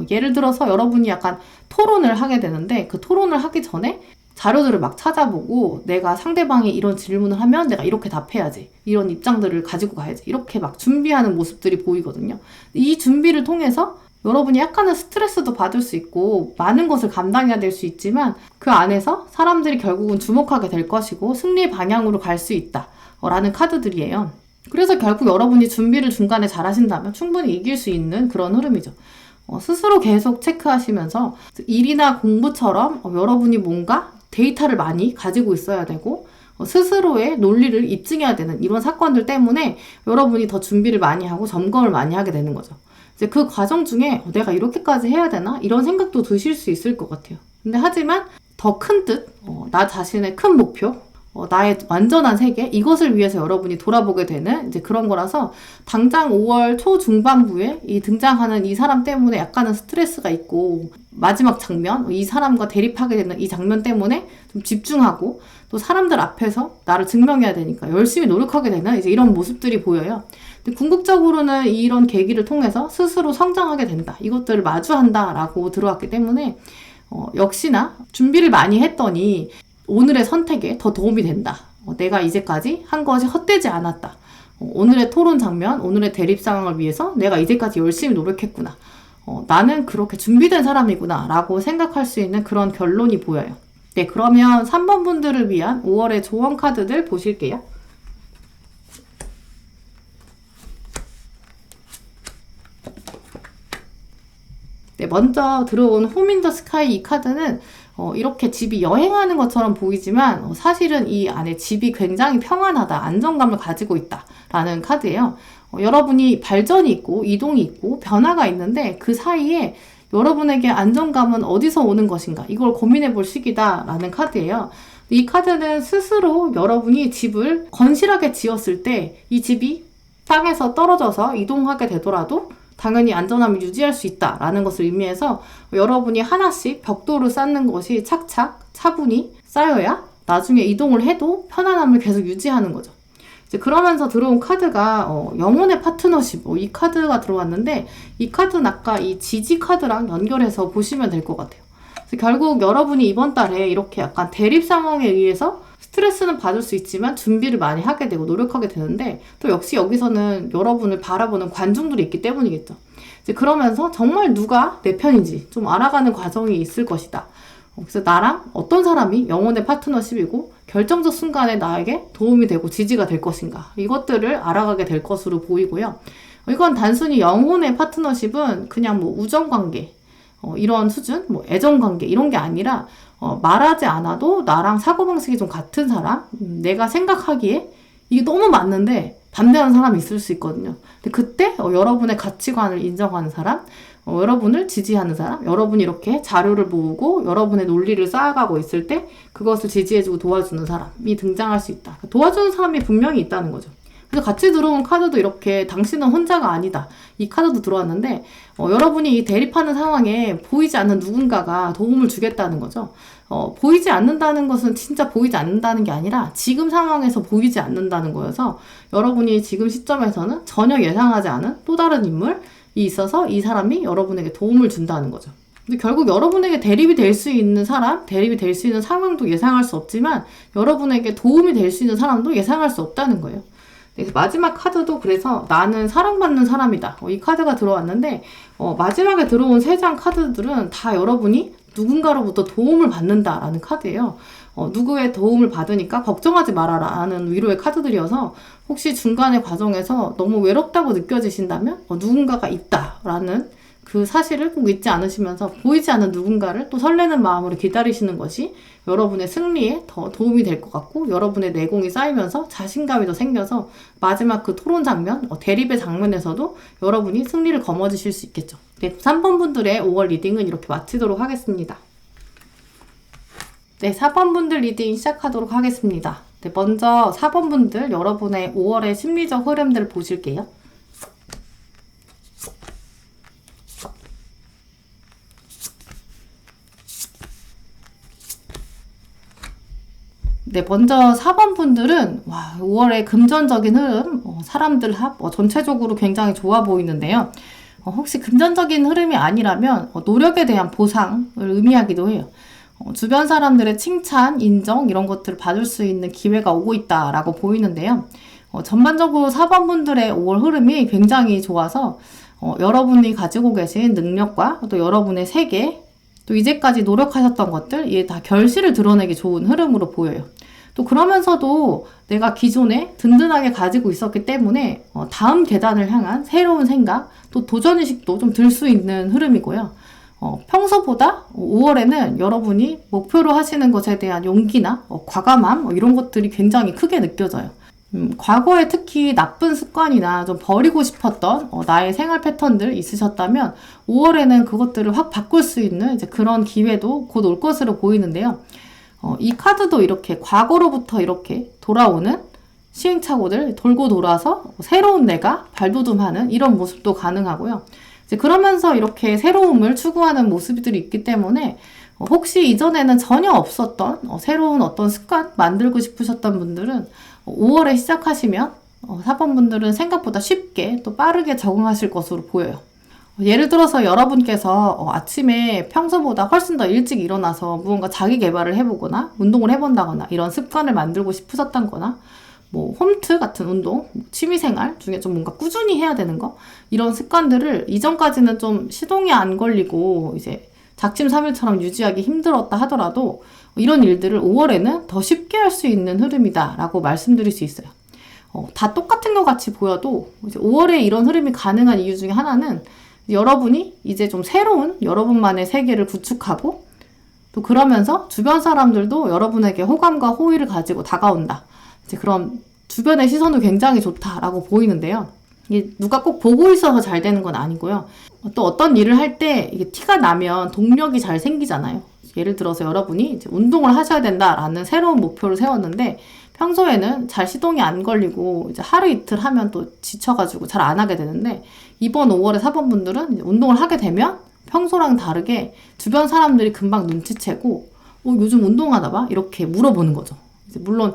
예를 들어서 여러분이 약간 토론을 하게 되는데, 그 토론을 하기 전에 자료들을 막 찾아보고 내가 상대방이 이런 질문을 하면 내가 이렇게 답해야지, 이런 입장들을 가지고 가야지, 이렇게 막 준비하는 모습들이 보이거든요. 이 준비를 통해서 여러분이 약간은 스트레스도 받을 수 있고 많은 것을 감당해야 될 수 있지만, 그 안에서 사람들이 결국은 주목하게 될 것이고 승리의 방향으로 갈 수 있다 라는 카드들이에요. 그래서 결국 여러분이 준비를 중간에 잘 하신다면 충분히 이길 수 있는 그런 흐름이죠. 스스로 계속 체크하시면서 일이나 공부처럼 여러분이 뭔가 데이터를 많이 가지고 있어야 되고 스스로의 논리를 입증해야 되는 이런 사건들 때문에 여러분이 더 준비를 많이 하고 점검을 많이 하게 되는 거죠. 이제 그 과정 중에 내가 이렇게까지 해야 되나? 이런 생각도 드실 수 있을 것 같아요. 근데 하지만 더 큰 뜻, 나 자신의 큰 목표, 나의 완전한 세계, 이것을 위해서 여러분이 돌아보게 되는 이제 그런 거라서, 당장 5월 초중반부에 이 등장하는 이 사람 때문에 약간은 스트레스가 있고, 마지막 장면, 이 사람과 대립하게 되는 이 장면 때문에 좀 집중하고, 또 사람들 앞에서 나를 증명해야 되니까 열심히 노력하게 되는 이제 이런 모습들이 보여요. 근데 궁극적으로는 이런 계기를 통해서 스스로 성장하게 된다, 이것들을 마주한다라고 들어왔기 때문에 역시나 준비를 많이 했더니 오늘의 선택에 더 도움이 된다. 내가 이제까지 한 것이 헛되지 않았다. 오늘의 토론 장면, 오늘의 대립 상황을 위해서 내가 이제까지 열심히 노력했구나. 나는 그렇게 준비된 사람이구나 라고 생각할 수 있는 그런 결론이 보여요. 네, 그러면 3번 분들을 위한 5월의 조언 카드들 보실게요. 네, 먼저 들어온 홈 인 더 스카이, 이 카드는 이렇게 집이 여행하는 것처럼 보이지만 사실은 이 안에 집이 굉장히 평안하다, 안정감을 가지고 있다 라는 카드예요. 여러분이 발전이 있고 이동이 있고 변화가 있는데 그 사이에 여러분에게 안정감은 어디서 오는 것인가, 이걸 고민해 볼 시기다 라는 카드예요. 이 카드는 스스로 여러분이 집을 건실하게 지었을 때 이 집이 땅에서 떨어져서 이동하게 되더라도 당연히 안전함을 유지할 수 있다라는 것을 의미해서 여러분이 하나씩 벽돌을 쌓는 것이 착착 차분히 쌓여야 나중에 이동을 해도 편안함을 계속 유지하는 거죠. 이제 그러면서 들어온 카드가 영혼의 파트너십, 이 카드가 들어왔는데, 이 카드는 아까 이 지지 카드랑 연결해서 보시면 될 것 같아요. 그래서 결국 여러분이 이번 달에 이렇게 약간 대립 상황에 의해서 스트레스는 받을 수 있지만 준비를 많이 하게 되고 노력하게 되는데, 또 역시 여기서는 여러분을 바라보는 관중들이 있기 때문이겠죠. 이제 그러면서 정말 누가 내 편인지 좀 알아가는 과정이 있을 것이다. 그래서 나랑 어떤 사람이 영혼의 파트너십이고 결정적 순간에 나에게 도움이 되고 지지가 될 것인가, 이것들을 알아가게 될 것으로 보이고요. 이건 단순히 영혼의 파트너십은 그냥 뭐 우정관계, 이런 수준, 뭐 애정관계 이런 게 아니라 말하지 않아도 나랑 사고방식이 좀 같은 사람, 내가 생각하기에 이게 너무 맞는데 반대하는 사람이 있을 수 있거든요. 근데 그때 여러분의 가치관을 인정하는 사람, 여러분을 지지하는 사람, 여러분이 이렇게 자료를 모으고 여러분의 논리를 쌓아가고 있을 때 그것을 지지해주고 도와주는 사람이 등장할 수 있다. 도와주는 사람이 분명히 있다는 거죠. 그래서 같이 들어온 카드도 이렇게 당신은 혼자가 아니다, 이 카드도 들어왔는데 여러분이 이 대립하는 상황에 보이지 않는 누군가가 도움을 주겠다는 거죠. 보이지 않는다는 것은 진짜 보이지 않는다는 게 아니라 지금 상황에서 보이지 않는다는 거여서 여러분이 지금 시점에서는 전혀 예상하지 않은 또 다른 인물이 있어서 이 사람이 여러분에게 도움을 준다는 거죠. 근데 결국 여러분에게 대립이 될 수 있는 사람, 대립이 될 수 있는 상황도 예상할 수 없지만 여러분에게 도움이 될 수 있는 사람도 예상할 수 없다는 거예요. 마지막 카드도 그래서 나는 사랑받는 사람이다. 이 카드가 들어왔는데 마지막에 들어온 3장 카드들은 다 여러분이 누군가로부터 도움을 받는다라는 카드예요. 누구의 도움을 받으니까 걱정하지 말아라 라는 위로의 카드들이어서 혹시 중간의 과정에서 너무 외롭다고 느껴지신다면 누군가가 있다라는 그 사실을 꼭 잊지 않으시면서 보이지 않는 누군가를 또 설레는 마음으로 기다리시는 것이 여러분의 승리에 더 도움이 될 것 같고 여러분의 내공이 쌓이면서 자신감이 더 생겨서 마지막 그 토론 장면, 대립의 장면에서도 여러분이 승리를 거머쥐실 수 있겠죠. 네, 3번 분들의 5월 리딩은 이렇게 마치도록 하겠습니다. 네, 4번 분들 리딩 시작하도록 하겠습니다. 네, 먼저 4번 분들 여러분의 5월의 심리적 흐름들 보실게요. 네, 먼저 4번 분들은 5월의 금전적인 흐름, 사람들 합, 전체적으로 굉장히 좋아 보이는데요. 혹시 금전적인 흐름이 아니라면 노력에 대한 보상을 의미하기도 해요. 주변 사람들의 칭찬, 인정 이런 것들을 받을 수 있는 기회가 오고 있다라고 보이는데요. 전반적으로 4번 분들의 5월 흐름이 굉장히 좋아서 여러분이 가지고 계신 능력과 또 여러분의 세계, 또 이제까지 노력하셨던 것들, 이게 다 결실을 드러내기 좋은 흐름으로 보여요. 또 그러면서도 내가 기존에 든든하게 가지고 있었기 때문에 다음 계단을 향한 새로운 생각, 또 도전의식도 좀 들 수 있는 흐름이고요. 평소보다 5월에는 여러분이 목표로 하시는 것에 대한 용기나 과감함 이런 것들이 굉장히 크게 느껴져요. 과거에 특히 나쁜 습관이나 좀 버리고 싶었던 나의 생활 패턴들 있으셨다면 5월에는 그것들을 확 바꿀 수 있는 이제 그런 기회도 곧 올 것으로 보이는데요. 이 카드도 이렇게 과거로부터 이렇게 돌아오는 시행착오들 돌고 돌아서 새로운 내가 발돋움하는 이런 모습도 가능하고요. 이제 그러면서 이렇게 새로움을 추구하는 모습들이 있기 때문에 혹시 이전에는 전혀 없었던 새로운 어떤 습관 만들고 싶으셨던 분들은 5월에 시작하시면 4번 분들은 생각보다 쉽게 또 빠르게 적응하실 것으로 보여요. 예를 들어서 여러분께서 아침에 평소보다 훨씬 더 일찍 일어나서 무언가 자기 개발을 해보거나 운동을 해본다거나 이런 습관을 만들고 싶으셨던 거나 뭐 홈트 같은 운동, 취미생활 중에 좀 뭔가 꾸준히 해야 되는 거 이런 습관들을 이전까지는 좀 시동이 안 걸리고 이제 작심삼일처럼 유지하기 힘들었다 하더라도 이런 일들을 5월에는 더 쉽게 할 수 있는 흐름이다 라고 말씀드릴 수 있어요. 다 똑같은 것 같이 보여도 이제 5월에 이런 흐름이 가능한 이유 중에 하나는 여러분이 이제 좀 새로운 여러분만의 세계를 구축하고 또 그러면서 주변 사람들도 여러분에게 호감과 호의를 가지고 다가온다. 이제 그런 주변의 시선도 굉장히 좋다라고 보이는데요. 이게 누가 꼭 보고 있어서 잘 되는 건 아니고요. 또 어떤 일을 할 때 이게 티가 나면 동력이 잘 생기잖아요. 예를 들어서 여러분이 이제 운동을 하셔야 된다라는 새로운 목표를 세웠는데 평소에는 잘 시동이 안 걸리고 이제 하루 이틀 하면 또 지쳐가지고 잘 안 하게 되는데 이번 5월에 4번 분들은 이제 운동을 하게 되면 평소랑 다르게 주변 사람들이 금방 눈치채고 요즘 운동하나 봐? 이렇게 물어보는 거죠. 이제 물론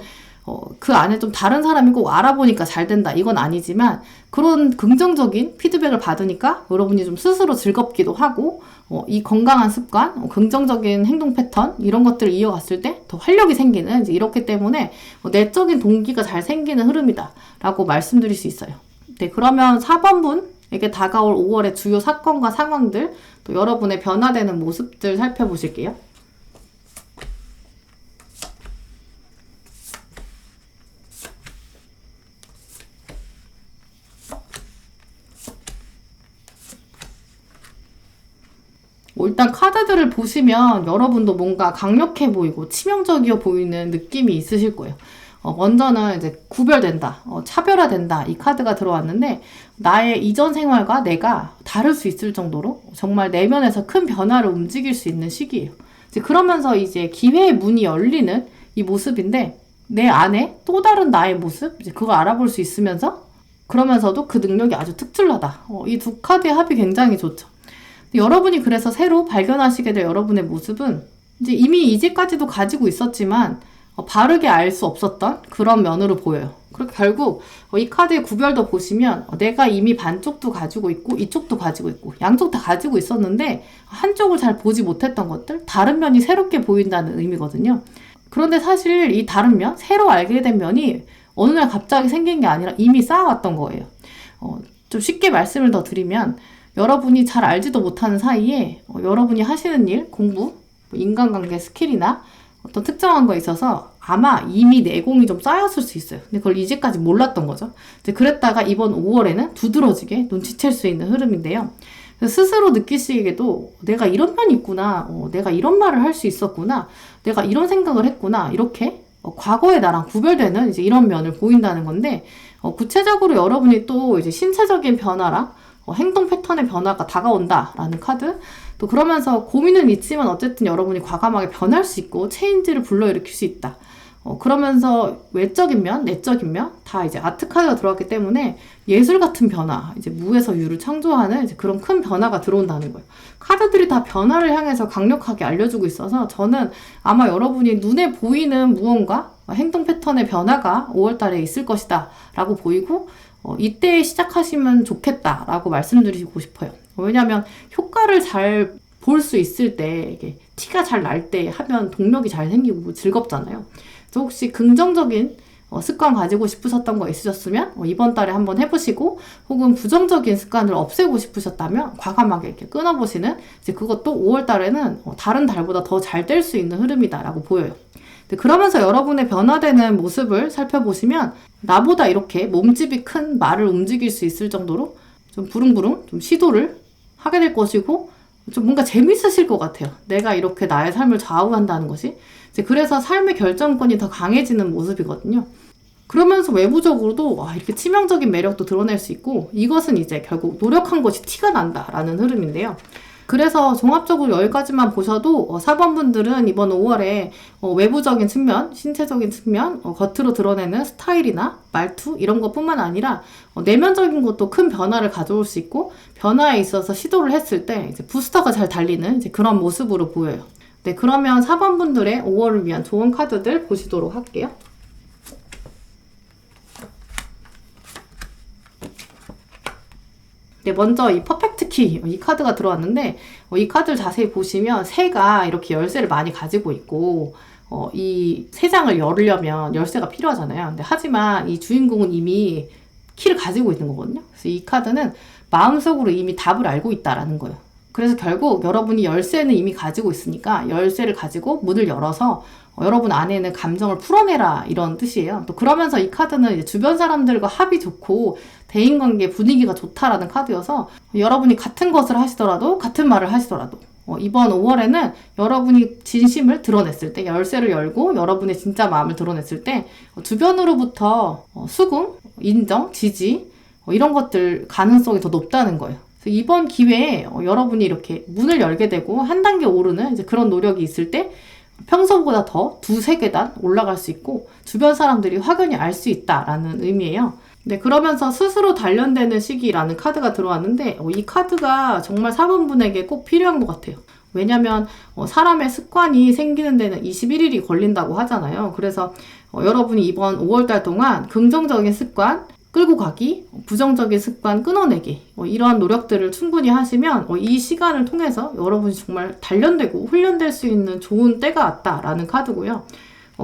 그 안에 좀 다른 사람이 꼭 알아보니까 잘 된다 이건 아니지만 그런 긍정적인 피드백을 받으니까 여러분이 좀 스스로 즐겁기도 하고 이 건강한 습관, 긍정적인 행동 패턴 이런 것들을 이어갔을 때 더 활력이 생기는 이제 이렇기 때문에 내적인 동기가 잘 생기는 흐름이다 라고 말씀드릴 수 있어요. 네, 그러면 4번 분에게 다가올 5월의 주요 사건과 상황들 또 여러분의 변화되는 모습들 살펴보실게요. 일단 카드들을 보시면 여러분도 뭔가 강력해 보이고 치명적이어 보이는 느낌이 있으실 거예요. 먼저는 이제 구별된다, 차별화된다 이 카드가 들어왔는데 나의 이전 생활과 내가 다를 수 있을 정도로 정말 내면에서 큰 변화를 움직일 수 있는 시기예요. 이제 그러면서 이제 기회의 문이 열리는 이 모습인데 내 안에 또 다른 나의 모습, 이제 그걸 알아볼 수 있으면서 그러면서도 그 능력이 아주 특출나다. 이 두 카드의 합이 굉장히 좋죠. 여러분이 그래서 새로 발견하시게 될 여러분의 모습은 이제 이미 이제까지도 가지고 있었지만 바르게 알 수 없었던 그런 면으로 보여요. 그리고 결국 이 카드의 구별도 보시면 내가 이미 반쪽도 가지고 있고 이쪽도 가지고 있고 양쪽 다 가지고 있었는데 한쪽을 잘 보지 못했던 것들 다른 면이 새롭게 보인다는 의미거든요. 그런데 사실 이 다른 면, 새로 알게 된 면이 어느 날 갑자기 생긴 게 아니라 이미 쌓아왔던 거예요. 좀 쉽게 말씀을 더 드리면 여러분이 잘 알지도 못하는 사이에 여러분이 하시는 일, 공부, 인간관계 스킬이나 어떤 특정한 거에 있어서 아마 이미 내공이 좀 쌓였을 수 있어요. 근데 그걸 이제까지 몰랐던 거죠. 이제 그랬다가 이번 5월에는 두드러지게 눈치챌 수 있는 흐름인데요. 스스로 느끼시기에도 내가 이런 면이 있구나, 내가 이런 말을 할 수 있었구나, 내가 이런 생각을 했구나, 이렇게 과거의 나랑 구별되는 이제 이런 면을 보인다는 건데, 구체적으로 여러분이 또 이제 신체적인 변화랑 행동 패턴의 변화가 다가온다라는 카드. 또 그러면서 고민은 있지만 어쨌든 여러분이 과감하게 변할 수 있고 체인지를 불러일으킬 수 있다. 그러면서 외적인 면, 내적인 면 다 이제 아트 카드가 들어왔기 때문에 예술 같은 변화, 이제 무에서 유를 창조하는 이제 그런 큰 변화가 들어온다는 거예요. 카드들이 다 변화를 향해서 강력하게 알려주고 있어서 저는 아마 여러분이 눈에 보이는 무언가 행동 패턴의 변화가 5월 달에 있을 것이다 라고 보이고 이때 시작하시면 좋겠다 라고 말씀드리고 싶어요. 왜냐하면 효과를 잘 볼 수 있을 때 이게 티가 잘 날 때 하면 동력이 잘 생기고 즐겁잖아요. 그래서 혹시 긍정적인 습관 가지고 싶으셨던 거 있으셨으면 이번 달에 한번 해보시고 혹은 부정적인 습관을 없애고 싶으셨다면 과감하게 이렇게 끊어보시는 이제 그것도 5월 달에는 다른 달보다 더 잘 될 수 있는 흐름이다라고 보여요. 그러면서 여러분의 변화되는 모습을 살펴보시면 나보다 이렇게 몸집이 큰 말을 움직일 수 있을 정도로 좀 부릉부릉 좀 시도를 하게 될 것이고 좀 뭔가 재밌으실 것 같아요. 내가 이렇게 나의 삶을 좌우한다는 것이. 이제 그래서 삶의 결정권이 더 강해지는 모습이거든요. 그러면서 외부적으로도 이렇게 치명적인 매력도 드러낼 수 있고 이것은 이제 결국 노력한 것이 티가 난다라는 흐름인데요. 그래서 종합적으로 여기까지만 보셔도 4번분들은 이번 5월에 외부적인 측면, 신체적인 측면, 겉으로 드러내는 스타일이나 말투 이런 것뿐만 아니라 내면적인 것도 큰 변화를 가져올 수 있고 변화에 있어서 시도를 했을 때 이제 부스터가 잘 달리는 이제 그런 모습으로 보여요. 네, 그러면 4번분들의 5월을 위한 좋은 카드들 보시도록 할게요. 네, 먼저 이 퍼펙트 키, 이 카드가 들어왔는데 이 카드를 자세히 보시면 새가 이렇게 열쇠를 많이 가지고 있고 이 새 장을 열으려면 열쇠가 필요하잖아요. 근데 하지만 이 주인공은 이미 키를 가지고 있는 거거든요. 그래서 이 카드는 마음속으로 이미 답을 알고 있다라는 거예요. 그래서 결국 여러분이 열쇠는 이미 가지고 있으니까 열쇠를 가지고 문을 열어서 여러분 안에 있는 감정을 풀어내라 이런 뜻이에요. 또 그러면서 이 카드는 이제 주변 사람들과 합이 좋고 대인관계 분위기가 좋다라는 카드여서 여러분이 같은 것을 하시더라도 같은 말을 하시더라도 이번 5월에는 여러분이 진심을 드러냈을 때 열쇠를 열고 여러분의 진짜 마음을 드러냈을 때 주변으로부터 수긍, 인정, 지지 이런 것들 가능성이 더 높다는 거예요. 그래서 이번 기회에 여러분이 이렇게 문을 열게 되고 한 단계 오르는 이제 그런 노력이 있을 때 평소보다 더 두세 계단 올라갈 수 있고 주변 사람들이 확연히 알 수 있다라는 의미예요. 네, 그러면서 스스로 단련되는 시기라는 카드가 들어왔는데 이 카드가 정말 4번분에게 꼭 필요한 것 같아요. 왜냐면 사람의 습관이 생기는 데는 21일이 걸린다고 하잖아요. 그래서 여러분이 이번 5월달 동안 긍정적인 습관 끌고 가기, 부정적인 습관 끊어내기 이러한 노력들을 충분히 하시면 이 시간을 통해서 여러분이 정말 단련되고 훈련될 수 있는 좋은 때가 왔다라는 카드고요.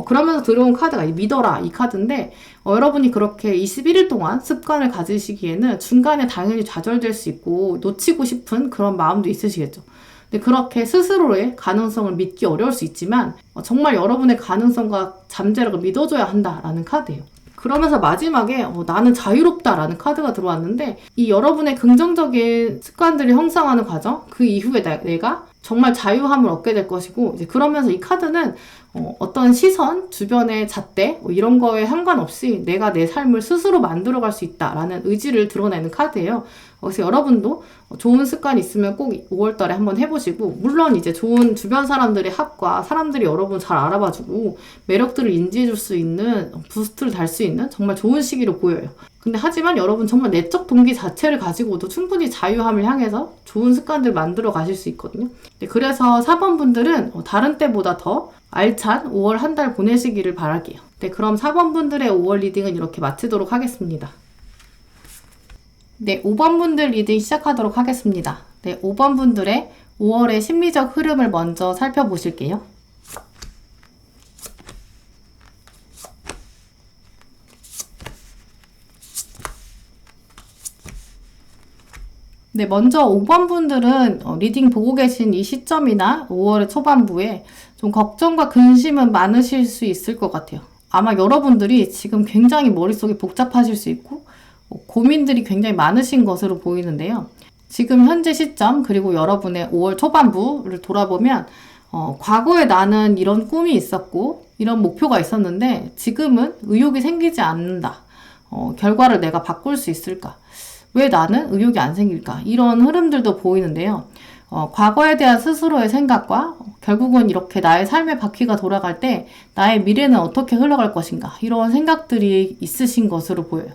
그러면서 들어온 카드가 믿어라 이 카드인데 여러분이 그렇게 21일 동안 습관을 가지시기에는 중간에 당연히 좌절될 수 있고 놓치고 싶은 그런 마음도 있으시겠죠. 근데 그렇게 스스로의 가능성을 믿기 어려울 수 있지만 정말 여러분의 가능성과 잠재력을 믿어줘야 한다라는 카드예요. 그러면서 마지막에 나는 자유롭다라는 카드가 들어왔는데 이 여러분의 긍정적인 습관들이 형성하는 과정 그 이후에 내가 정말 자유함을 얻게 될 것이고 이제 그러면서 이 카드는 어떤 시선, 주변의 잣대 이런 거에 상관없이 내가 내 삶을 스스로 만들어갈 수 있다라는 의지를 드러내는 카드예요. 그래서 여러분도 좋은 습관이 있으면 꼭 5월달에 한번 해보시고 물론 이제 좋은 주변 사람들의 합과 사람들이 여러분 잘 알아봐주고 매력들을 인지해줄 수 있는 부스트를 달 수 있는 정말 좋은 시기로 보여요. 근데 하지만 여러분 정말 내적 동기 자체를 가지고도 충분히 자유함을 향해서 좋은 습관들 만들어 가실 수 있거든요. 네, 그래서 4번분들은 다른 때보다 더 알찬 5월 한 달 보내시기를 바랄게요. 네, 그럼 4번분들의 5월 리딩은 이렇게 마치도록 하겠습니다. 네, 5번분들 리딩 시작하도록 하겠습니다. 네, 5번분들의 5월의 심리적 흐름을 먼저 살펴보실게요. 네, 먼저 5번 분들은 리딩 보고 계신 이 시점이나 5월의 초반부에 좀 걱정과 근심은 많으실 수 있을 것 같아요. 아마 여러분들이 지금 굉장히 머릿속이 복잡하실 수 있고 고민들이 굉장히 많으신 것으로 보이는데요. 지금 현재 시점 그리고 여러분의 5월 초반부를 돌아보면 과거에 나는 이런 꿈이 있었고 이런 목표가 있었는데 지금은 의욕이 생기지 않는다. 결과를 내가 바꿀 수 있을까? 왜 나는 의욕이 안 생길까? 이런 흐름들도 보이는데요. 과거에 대한 스스로의 생각과 결국은 이렇게 나의 삶의 바퀴가 돌아갈 때 나의 미래는 어떻게 흘러갈 것인가? 이런 생각들이 있으신 것으로 보여요.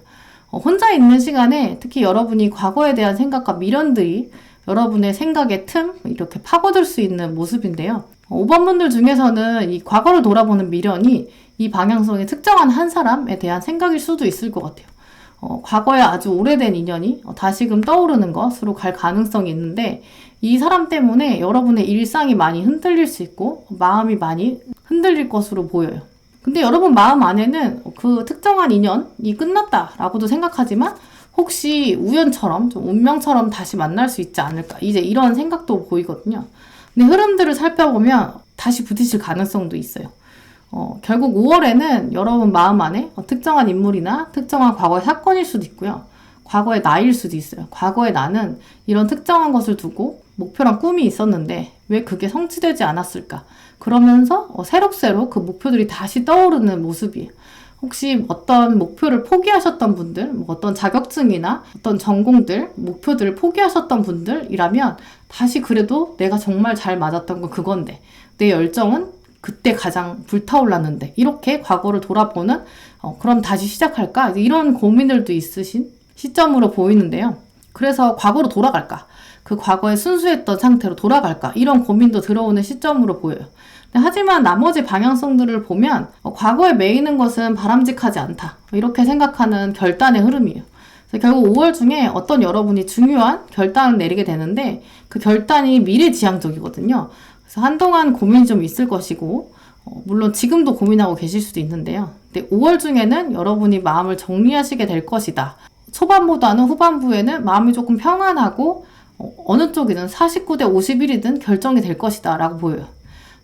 혼자 있는 시간에 특히 여러분이 과거에 대한 생각과 미련들이 여러분의 생각의 틈 이렇게 파고들 수 있는 모습인데요. 5번 분들 중에서는 이 과거를 돌아보는 미련이 이 방향성의 특정한 한 사람에 대한 생각일 수도 있을 것 같아요. 과거에 아주 오래된 인연이 다시금 떠오르는 것으로 갈 가능성이 있는데 이 사람 때문에 여러분의 일상이 많이 흔들릴 수 있고 마음이 많이 흔들릴 것으로 보여요. 근데 여러분 마음 안에는 그 특정한 인연이 끝났다라고도 생각하지만 혹시 우연처럼 좀 운명처럼 다시 만날 수 있지 않을까 이제 이런 생각도 보이거든요. 근데 흐름들을 살펴보면 다시 부딪힐 가능성도 있어요. 결국 5월에는 여러분 마음 안에 특정한 인물이나 특정한 과거의 사건일 수도 있고요. 과거의 나일 수도 있어요. 과거의 나는 이런 특정한 것을 두고 목표랑 꿈이 있었는데 왜 그게 성취되지 않았을까? 그러면서 새록새록 그 목표들이 다시 떠오르는 모습이에요. 혹시 어떤 목표를 포기하셨던 분들, 어떤 자격증이나 어떤 전공들, 목표들을 포기하셨던 분들이라면 다시 그래도 내가 정말 잘 맞았던 건 그건데 내 열정은 그때 가장 불타올랐는데 이렇게 과거를 돌아보는 그럼 다시 시작할까? 이런 고민들도 있으신 시점으로 보이는데요. 그래서 과거로 돌아갈까? 그 과거에 순수했던 상태로 돌아갈까? 이런 고민도 들어오는 시점으로 보여요. 하지만 나머지 방향성들을 보면 과거에 매이는 것은 바람직하지 않다. 이렇게 생각하는 결단의 흐름이에요. 그래서 결국 5월 중에 어떤 여러분이 중요한 결단을 내리게 되는데 그 결단이 미래지향적이거든요. 그래서 한동안 고민이 좀 있을 것이고 물론 지금도 고민하고 계실 수도 있는데요. 근데 5월 중에는 여러분이 마음을 정리하시게 될 것이다. 초반보다는 후반부에는 마음이 조금 평안하고 어느 쪽이든 49대 51이든 결정이 될 것이다 라고 보여요.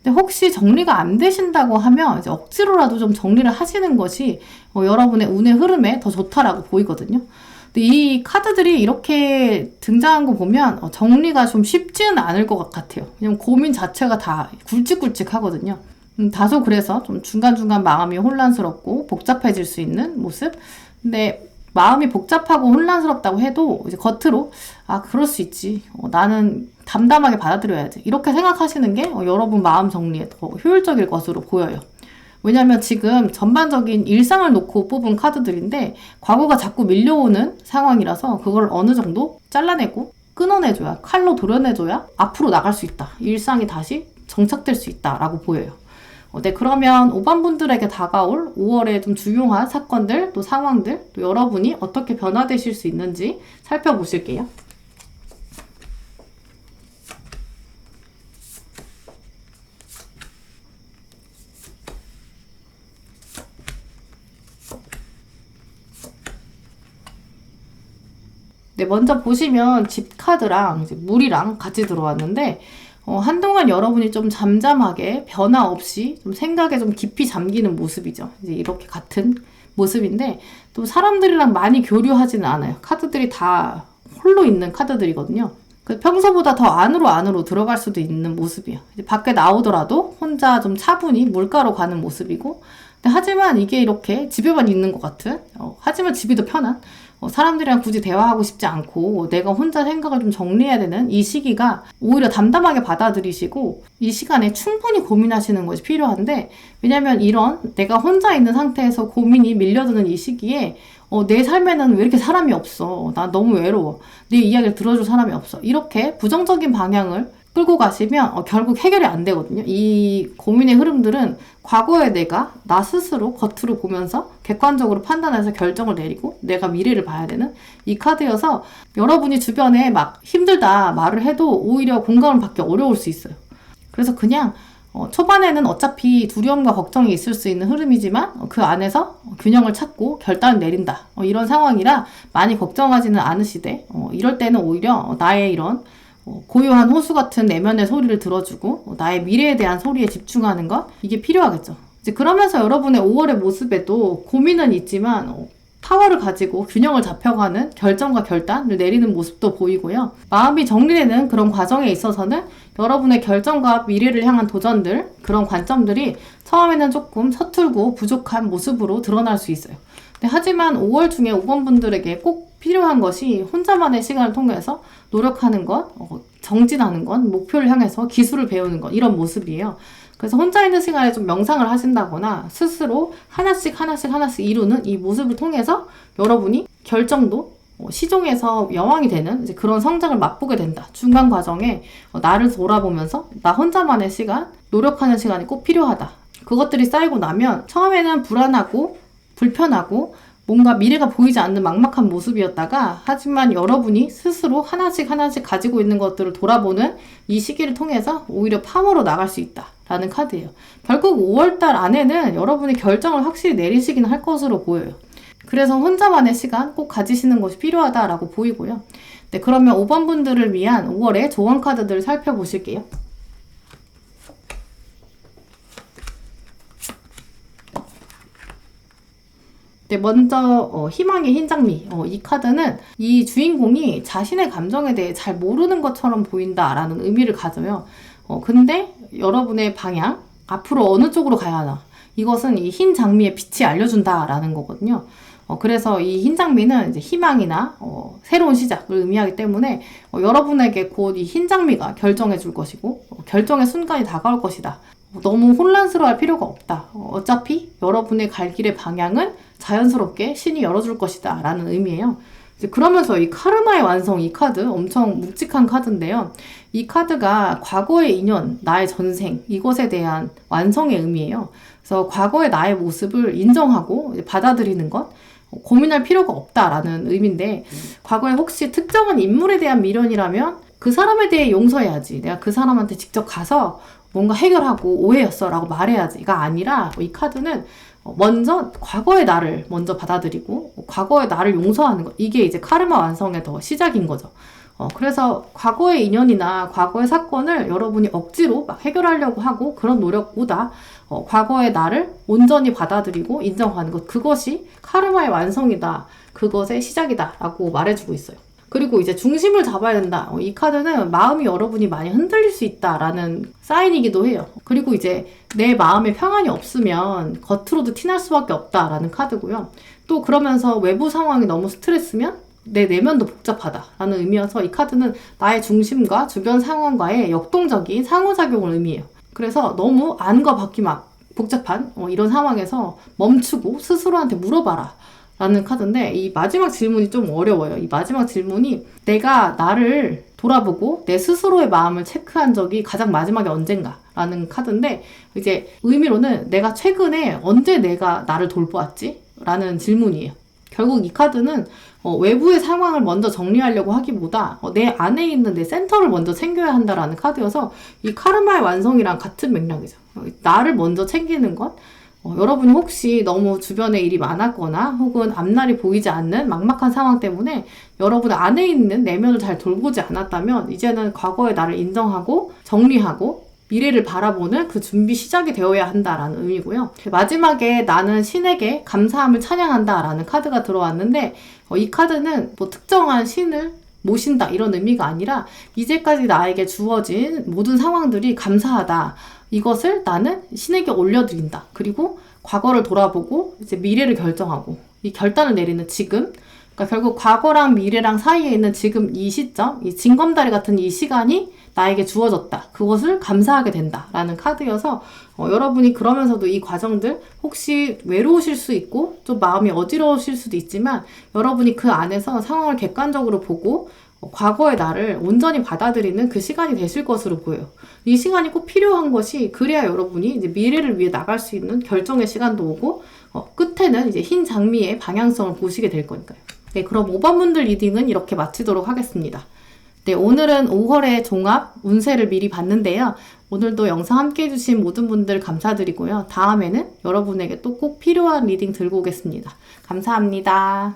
근데 혹시 정리가 안 되신다고 하면 이제 억지로라도 좀 정리를 하시는 것이 여러분의 운의 흐름에 더 좋다라고 보이거든요. 근데 이 카드들이 이렇게 등장한 거 보면 정리가 좀 쉽지는 않을 것 같아요. 왜냐면 고민 자체가 다 굵직굵직 하거든요. 다소 그래서 좀 중간중간 마음이 혼란스럽고 복잡해질 수 있는 모습? 근데 마음이 복잡하고 혼란스럽다고 해도 이제 겉으로 그럴 수 있지. 나는 담담하게 받아들여야지. 이렇게 생각하시는 게 여러분 마음 정리에 더 효율적일 것으로 보여요. 왜냐면 지금 전반적인 일상을 놓고 뽑은 카드들인데 과거가 자꾸 밀려오는 상황이라서 그걸 어느 정도 잘라내고 끊어내줘야 칼로 도려내줘야 앞으로 나갈 수 있다. 일상이 다시 정착될 수 있다라고 보여요. 네, 그러면 5번 분들에게 다가올 5월에 좀 중요한 사건들, 또 상황들, 또 여러분이 어떻게 변화되실 수 있는지 살펴보실게요. 네, 먼저 보시면 집 카드랑 이제 물이랑 같이 들어왔는데 한동안 여러분이 좀 잠잠하게 변화 없이 좀 생각에 좀 깊이 잠기는 모습이죠. 이제 이렇게 같은 모습인데 또 사람들이랑 많이 교류하지는 않아요. 카드들이 다 홀로 있는 카드들이거든요. 평소보다 더 안으로 들어갈 수도 있는 모습이에요. 이제 밖에 나오더라도 혼자 좀 차분히 물가로 가는 모습이고 하지만 이게 이렇게 집에만 있는 것 같은 하지만 집이 더 편한 사람들이랑 굳이 대화하고 싶지 않고 내가 혼자 생각을 좀 정리해야 되는 이 시기가 오히려 담담하게 받아들이시고 이 시간에 충분히 고민하시는 것이 필요한데 왜냐면 이런 내가 혼자 있는 상태에서 고민이 밀려드는 이 시기에 내 삶에는 왜 이렇게 사람이 없어. 나 너무 외로워. 내 이야기를 들어줄 사람이 없어. 이렇게 부정적인 방향을 끌고 가시면 결국 해결이 안 되거든요. 이 고민의 흐름들은 과거의 내가 나 스스로 겉으로 보면서 객관적으로 판단해서 결정을 내리고 내가 미래를 봐야 되는 이 카드여서 여러분이 주변에 막 힘들다 말을 해도 오히려 공감을 받기 어려울 수 있어요. 그래서 그냥 초반에는 어차피 두려움과 걱정이 있을 수 있는 흐름이지만 그 안에서 균형을 찾고 결단을 내린다. 이런 상황이라 많이 걱정하지는 않으시되 이럴 때는 오히려 나의 이런 고요한 호수 같은 내면의 소리를 들어주고 나의 미래에 대한 소리에 집중하는 것, 이게 필요하겠죠. 이제 그러면서 여러분의 5월의 모습에도 고민은 있지만 파워를 가지고 균형을 잡혀가는 결정과 결단을 내리는 모습도 보이고요. 마음이 정리되는 그런 과정에 있어서는 여러분의 결정과 미래를 향한 도전들, 그런 관점들이 처음에는 조금 서툴고 부족한 모습으로 드러날 수 있어요. 하지만 5월 중에 5번 분들에게 꼭 필요한 것이 혼자만의 시간을 통해서 노력하는 것, 정진하는 것, 목표를 향해서 기술을 배우는 것, 이런 모습이에요. 그래서 혼자 있는 시간에 좀 명상을 하신다거나 스스로 하나씩 이루는 이 모습을 통해서 여러분이 결정도 시종에서 여왕이 되는 이제 그런 성장을 맛보게 된다. 중간 과정에 나를 돌아보면서 나 혼자만의 시간, 노력하는 시간이 꼭 필요하다. 그것들이 쌓이고 나면 처음에는 불안하고 불편하고 뭔가 미래가 보이지 않는 막막한 모습이었다가, 하지만 여러분이 스스로 하나씩 가지고 있는 것들을 돌아보는 이 시기를 통해서 오히려 파워로 나갈 수 있다라는 카드예요. 결국 5월달 안에는 여러분이 결정을 확실히 내리시긴 할 것으로 보여요. 그래서 혼자만의 시간 꼭 가지시는 것이 필요하다라고 보이고요. 네, 그러면 5번 분들을 위한 5월의 조언 카드들을 살펴보실게요. 먼저 희망의 흰 장미, 이 카드는 이 주인공이 자신의 감정에 대해 잘 모르는 것처럼 보인다라는 의미를 가져요. 근데 여러분의 방향, 앞으로 어느 쪽으로 가야 하나, 이것은 이 흰 장미의 빛이 알려준다라는 거거든요. 그래서 이 흰 장미는 이제 희망이나 새로운 시작을 의미하기 때문에 여러분에게 곧 이 흰 장미가 결정해 줄 것이고 결정의 순간이 다가올 것이다. 너무 혼란스러워할 필요가 없다. 어차피 여러분의 갈 길의 방향은 자연스럽게 신이 열어줄 것이다 라는 의미예요. 이제 그러면서 이 카르마의 완성, 이 카드 엄청 묵직한 카드인데요. 이 카드가 과거의 인연, 나의 전생, 이것에 대한 완성의 의미예요. 그래서 과거의 나의 모습을 인정하고 받아들이는 것, 고민할 필요가 없다라는 의미인데, 과거에 혹시 특정한 인물에 대한 미련이라면 그 사람에 대해 용서해야지. 내가 그 사람한테 직접 가서 뭔가 해결하고 오해였어 라고 말해야지가 아니라, 이 카드는 먼저 과거의 나를 먼저 받아들이고 과거의 나를 용서하는 것, 이게 이제 카르마 완성의 더 시작인 거죠. 그래서 과거의 인연이나 과거의 사건을 여러분이 억지로 막 해결하려고 하고 그런 노력보다 과거의 나를 온전히 받아들이고 인정하는 것, 그것이 카르마의 완성이다, 그것의 시작이다 라고 말해주고 있어요. 그리고 이제 중심을 잡아야 된다. 이 카드는 마음이 여러분이 많이 흔들릴 수 있다라는 사인이기도 해요. 그리고 이제 내 마음에 평안이 없으면 겉으로도 티날 수밖에 없다라는 카드고요. 또 그러면서 외부 상황이 너무 스트레스면 내 내면도 복잡하다라는 의미여서 이 카드는 나의 중심과 주변 상황과의 역동적인 상호작용을 의미해요. 그래서 너무 안과 밖이 막 복잡한 이런 상황에서 멈추고 스스로한테 물어봐라 라는 카드인데, 이 마지막 질문이 좀 어려워요. 이 마지막 질문이 내가 나를 돌아보고 내 스스로의 마음을 체크한 적이 가장 마지막에 언젠가 라는 카드인데, 이제 의미로는 내가 최근에 언제 내가 나를 돌보았지? 라는 질문이에요. 결국 이 카드는 외부의 상황을 먼저 정리하려고 하기보다 내 안에 있는 내 센터를 먼저 챙겨야 한다라는 카드여서 이 카르마의 완성이랑 같은 맥락이죠. 나를 먼저 챙기는 것, 여러분이 혹시 너무 주변에 일이 많았거나 혹은 앞날이 보이지 않는 막막한 상황 때문에 여러분 안에 있는 내면을 잘 돌보지 않았다면 이제는 과거의 나를 인정하고 정리하고 미래를 바라보는 그 준비 시작이 되어야 한다라는 의미고요. 마지막에 나는 신에게 감사함을 찬양한다라는 카드가 들어왔는데, 이 카드는 뭐 특정한 신을 모신다 이런 의미가 아니라 이제까지 나에게 주어진 모든 상황들이 감사하다. 이것을 나는 신에게 올려드린다. 그리고 과거를 돌아보고 이제 미래를 결정하고 이 결단을 내리는 지금, 그러니까 결국 과거랑 미래랑 사이에 있는 지금 이 시점, 이 징검다리 같은 이 시간이 나에게 주어졌다. 그것을 감사하게 된다. 라는 카드여서 여러분이 그러면서도 이 과정들 혹시 외로우실 수 있고 좀 마음이 어지러우실 수도 있지만 여러분이 그 안에서 상황을 객관적으로 보고 과거의 나를 온전히 받아들이는 그 시간이 되실 것으로 보여요. 이 시간이 꼭 필요한 것이, 그래야 여러분이 이제 미래를 위해 나갈 수 있는 결정의 시간도 오고 끝에는 이제 흰 장미의 방향성을 보시게 될 거니까요. 네, 그럼 5번 분들 리딩은 이렇게 마치도록 하겠습니다. 네, 오늘은 5월의 종합 운세를 미리 봤는데요. 오늘도 영상 함께 해주신 모든 분들 감사드리고요. 다음에는 여러분에게 또 꼭 필요한 리딩 들고 오겠습니다. 감사합니다.